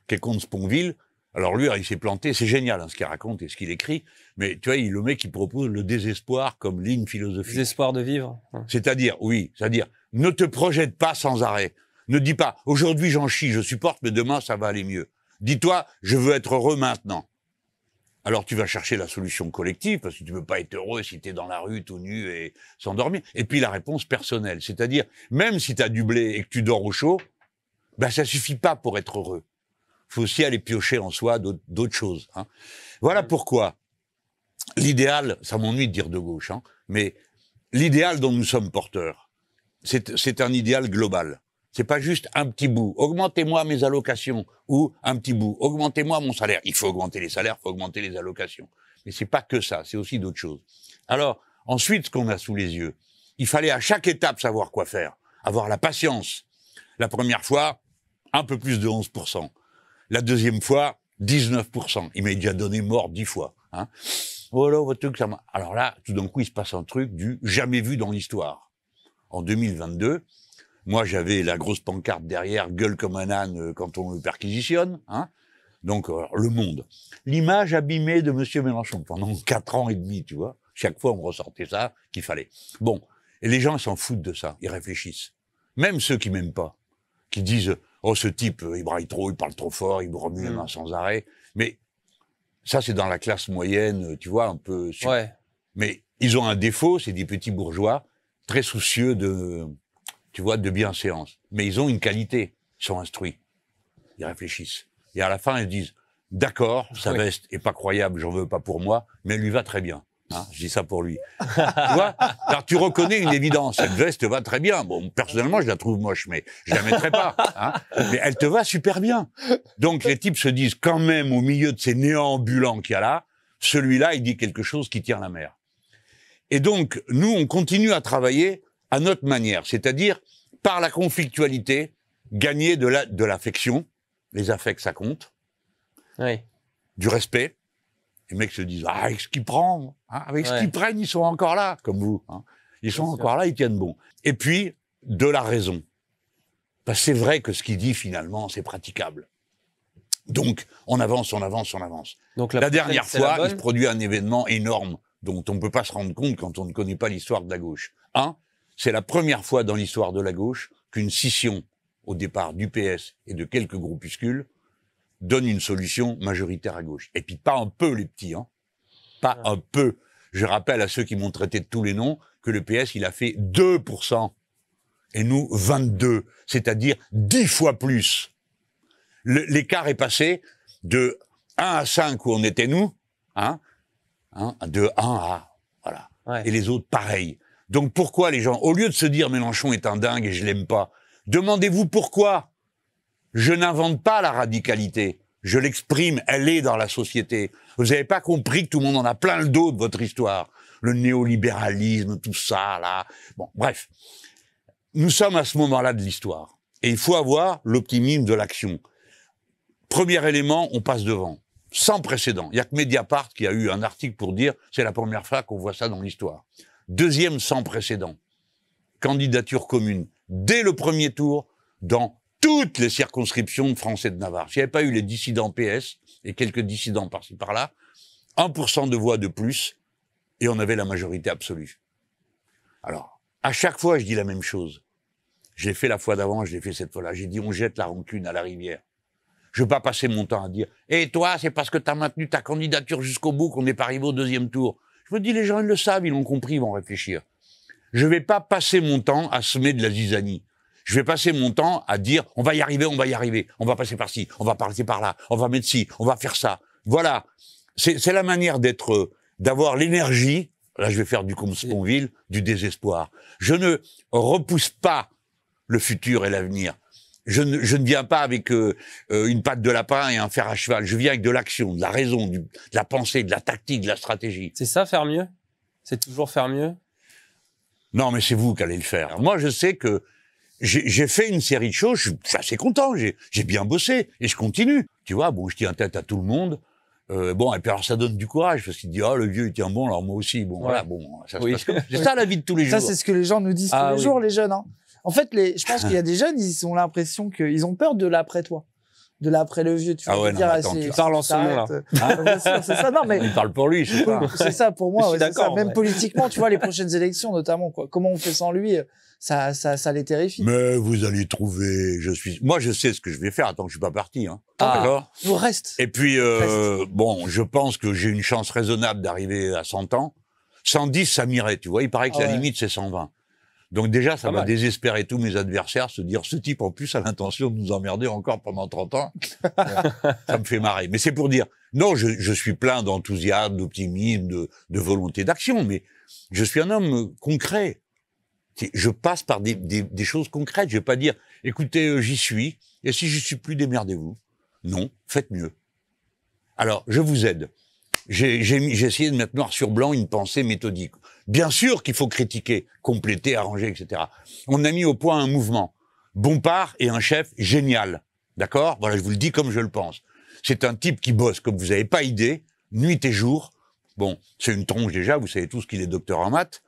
qui est Comte Sponville. Alors lui, il s'est planté, c'est génial ce qu'il raconte et ce qu'il écrit, mais tu vois, le mec qui propose le désespoir comme ligne philosophique.
Désespoir de vivre.
C'est-à-dire, ne te projette pas sans arrêt. Ne dis pas, aujourd'hui j'en chie, je supporte, mais demain ça va aller mieux. Dis-toi, je veux être heureux maintenant. Alors tu vas chercher la solution collective, parce que tu peux pas être heureux si tu es dans la rue tout nu et sans dormir. Et puis la réponse personnelle, c'est-à-dire, même si tu as du blé et que tu dors au chaud, ben ça suffit pas pour être heureux. Faut aussi aller piocher en soi d'autres choses. Hein. Voilà pourquoi l'idéal, ça m'ennuie de dire de gauche, mais l'idéal dont nous sommes porteurs, c'est un idéal global. C'est pas juste un petit bout. Augmentez-moi mes allocations ou un petit bout. Augmentez-moi mon salaire. Il faut augmenter les salaires, il faut augmenter les allocations. Mais c'est pas que ça, c'est aussi d'autres choses. Alors, ensuite, ce qu'on a sous les yeux, il fallait à chaque étape savoir quoi faire. Avoir la patience. La première fois, un peu plus de 11%. La deuxième fois, 19%. Il m'a déjà donné mort 10 fois. Hein. Voilà, votre truc, ça. Alors là, tout d'un coup, il se passe un truc du jamais vu dans l'histoire. En 2022, moi, j'avais la grosse pancarte derrière, gueule comme un âne quand on me perquisitionne. Hein. Donc, Le Monde. L'image abîmée de Monsieur Mélenchon pendant 4 ans et demi, tu vois. Chaque fois, on ressortait ça qu'il fallait. Bon. Et les gens, ils s'en foutent de ça. Ils réfléchissent. Même ceux qui m'aiment pas. Qui disent, oh, ce type, il braille trop, il parle trop fort, il me remue les mains sans arrêt. Mais ça, c'est dans la classe moyenne, tu vois, un peu...
Ouais.
Mais ils ont un défaut, c'est des petits bourgeois, très soucieux de bienséance. Mais ils ont une qualité, ils sont instruits. Ils réfléchissent. Et à la fin, ils disent, d'accord, sa veste est pas croyable, j'en veux pas pour moi, mais elle lui va très bien. Hein, je dis ça pour lui. Tu vois? Alors tu reconnais une évidence, cette veste va très bien. Bon, personnellement, je la trouve moche, mais je la mettrai pas. Hein, mais elle te va super bien. Donc les types se disent quand même, au milieu de ces néants ambulants qu'il y a là, celui-là, il dit quelque chose qui tient la mer. Et donc, nous, on continue à travailler à notre manière, c'est-à-dire par la conflictualité, gagner de l'affection, les affects ça compte, du respect. Les mecs se disent, avec ce qu'ils prennent, avec ce qu'ils prennent, ils sont encore là, comme vous. Hein. Ils sont encore là, ils tiennent bon. Et puis, de la raison. Parce que c'est vrai que ce qu'il dit, finalement, c'est praticable. Donc, on avance. Donc, la dernière fois, il se produit un événement énorme dont on ne peut pas se rendre compte quand on ne connaît pas l'histoire de la gauche. C'est la première fois dans l'histoire de la gauche qu'une scission, au départ du PS et de quelques groupuscules, donne une solution majoritaire à gauche. Et puis pas un peu, les petits, pas un peu. Je rappelle à ceux qui m'ont traité de tous les noms que le PS, il a fait 2% et nous 22, c'est-à-dire 10 fois plus. L'écart est passé de 1 à 5 où on était nous, de 1 à... Voilà.
Ouais.
Et les autres, pareil. Donc pourquoi les gens, au lieu de se dire Mélenchon est un dingue et je l'aime pas, demandez-vous pourquoi. Je n'invente pas la radicalité. Je l'exprime, elle est dans la société. Vous n'avez pas compris que tout le monde en a plein le dos de votre histoire. Le néolibéralisme, tout ça, là. Bon, bref. Nous sommes à ce moment-là de l'histoire. Et il faut avoir l'optimisme de l'action. Premier élément, on passe devant. Sans précédent. Il n'y a que Mediapart qui a eu un article pour dire c'est la première fois qu'on voit ça dans l'histoire. Deuxième, sans précédent. Candidature commune. Dès le premier tour, dans toutes les circonscriptions de France et de Navarre. S'il n'y avait pas eu les dissidents PS et quelques dissidents par-ci par-là, 1% de voix de plus et on avait la majorité absolue. Alors, à chaque fois, je dis la même chose. Je l'ai fait la fois d'avant, je l'ai fait cette fois-là. J'ai dit, on jette la rancune à la rivière. Je ne veux pas passer mon temps à dire « Et toi, c'est parce que tu as maintenu ta candidature jusqu'au bout qu'on n'est pas arrivé au deuxième tour. » Je me dis, les gens, ils le savent, ils l'ont compris, ils vont réfléchir. Je ne vais pas passer mon temps à semer de la zizanie. Je vais passer mon temps à dire « On va y arriver, on va y arriver. On va passer par ci, on va passer par là, on va mettre ci, on va faire ça. » Voilà. C'est la manière d'avoir l'énergie, là je vais faire du Comsponville, du désespoir. Je ne repousse pas le futur et l'avenir. Je ne viens pas avec une patte de lapin et un fer à cheval. Je viens avec de l'action, de la raison, de la pensée, de la tactique, de la stratégie.
C'est ça, faire mieux? C'est toujours faire mieux?
Non, mais c'est vous qui allez le faire. Moi, je sais que j'ai fait une série de choses, je suis assez content, j'ai bien bossé, et je continue. Tu vois, bon, je tiens tête à tout le monde. Bon, et puis alors ça donne du courage, parce qu'il dit, ah, le vieux, il tient bon, alors moi aussi. Bon, voilà, bon, ça se passe comme... C'est ça la vie de tous les jours.
Ça, c'est ce que les gens nous disent tous les jours, les jeunes, hein. En fait, je pense qu'il y a des jeunes, ils ont l'impression qu'ils ont peur de l'après-toi. De l'après le vieux, tu
ouais,
dire,
tu parles en ce moment, là.
C'est ça, non, mais.
Il parle pour lui, je sais pas.
C'est ça, pour moi, ouais, c'est ça. Même
ouais.
politiquement, tu vois, les prochaines élections, notamment, quoi. Comment on fait sans lui, ça les terrifie.
Mais vous allez trouver, moi, je sais ce que je vais faire. Attends, je suis pas parti, hein.
D'accord. Nous reste.
Et puis, bon, je pense que j'ai une chance raisonnable d'arriver à 100 ans. 110, ça m'irait, tu vois. Il paraît que la limite, c'est 120. Donc déjà, ça va désespérer tous mes adversaires, se dire, ce type, en plus, a l'intention de nous emmerder encore pendant 30 ans. Ça me fait marrer. Mais c'est pour dire, non, je suis plein d'enthousiasme, d'optimisme, de volonté d'action, mais je suis un homme concret. Je passe par des choses concrètes. Je vais pas dire, écoutez, j'y suis, et si j'y suis plus, démerdez-vous. Non, faites mieux. Alors, je vous aide. J'ai essayé de mettre noir sur blanc une pensée méthodique. Bien sûr qu'il faut critiquer, compléter, arranger, etc. On a mis au point un mouvement. Bompard est un chef génial. D'accord? Voilà, je vous le dis comme je le pense. C'est un type qui bosse, comme vous n'avez pas idée, nuit et jour. Bon, c'est une tronche déjà, vous savez tous qu'il est docteur en maths.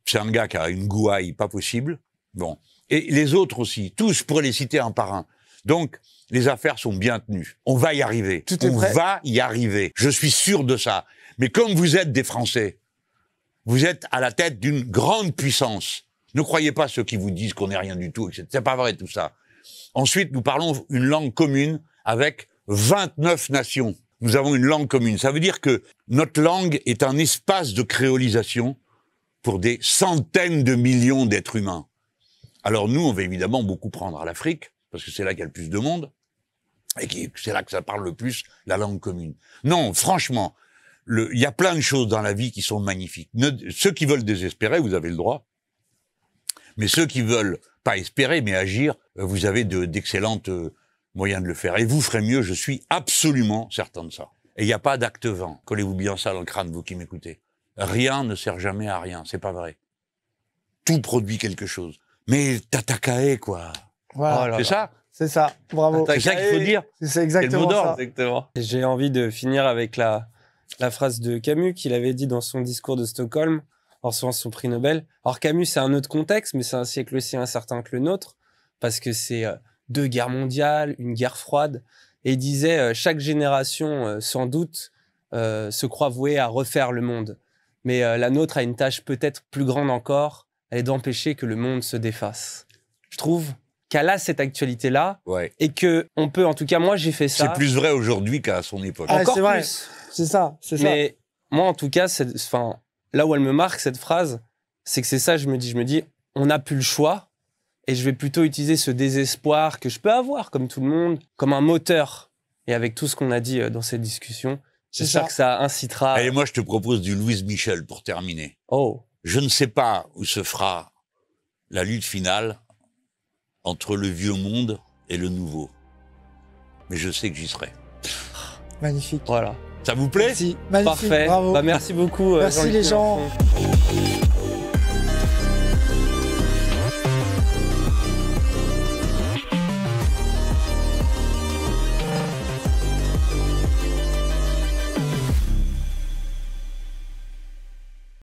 C'est un gars qui a une gouaille pas possible. Bon. Et les autres aussi, tous, je pourrais les citer un par un. Donc, les affaires sont bien tenues. On va y arriver. On va y arriver. Je suis sûr de ça. Mais comme vous êtes des Français, vous êtes à la tête d'une grande puissance. Ne croyez pas ceux qui vous disent qu'on n'est rien du tout, etc. C'est pas vrai tout ça. Ensuite, nous parlons une langue commune avec 29 nations. Nous avons une langue commune. Ça veut dire que notre langue est un espace de créolisation pour des centaines de millions d'êtres humains. Alors nous, on va évidemment beaucoup prendre à l'Afrique, parce que c'est là qu'il y a le plus de monde, et c'est là que ça parle le plus la langue commune. Non, franchement, il y a plein de choses dans la vie qui sont magnifiques. Ceux qui veulent désespérer, vous avez le droit. Mais ceux qui veulent pas espérer, mais agir, vous avez d'excellentes moyens de le faire. Et vous ferez mieux, je suis absolument certain de ça. Et il n'y a pas d'acte vain. Collez-vous bien ça dans le crâne, vous qui m'écoutez. Rien ne sert jamais à rien, c'est pas vrai. Tout produit quelque chose. Mais Tatakae, quoi.
Voilà.
C'est ça?
C'est ça, bravo.
C'est ça qu'il faut dire.
C'est exactement ça.
Exactement. J'ai envie de finir avec la phrase de Camus qu'il avait dit dans son discours de Stockholm en recevant son prix Nobel. Alors Camus, c'est un autre contexte, mais c'est un siècle aussi incertain que le nôtre, parce que c'est 2 guerres mondiales, une guerre froide, et il disait chaque génération, sans doute, se croit vouée à refaire le monde. Mais la nôtre a une tâche peut-être plus grande encore, elle est d'empêcher que le monde se défasse. Je trouve qu'elle a cette actualité-là, et que on peut, en tout cas, moi j'ai fait ça.
C'est plus vrai aujourd'hui qu'à son époque.
Ah,
encore
c'est vrai.
plus.
C'est ça, c'est ça.
Mais moi, en tout cas, là où elle me marque, cette phrase, c'est que c'est ça, je me dis, on n'a plus le choix, Et je vais plutôt utiliser ce désespoir que je peux avoir, comme tout le monde, comme un moteur. Et avec tout ce qu'on a dit dans cette discussion, j'espère que ça incitera...
Allez, moi, je te propose du Louise Michel pour terminer.
Oh.
Je ne sais pas où se fera la lutte finale entre le vieux monde et le nouveau. Mais je sais que j'y serai.
Magnifique.
Voilà.
Ça vous plaît?
Merci. Magnifique.
Parfait.
Bravo.
Bah, merci beaucoup.
Merci les gens.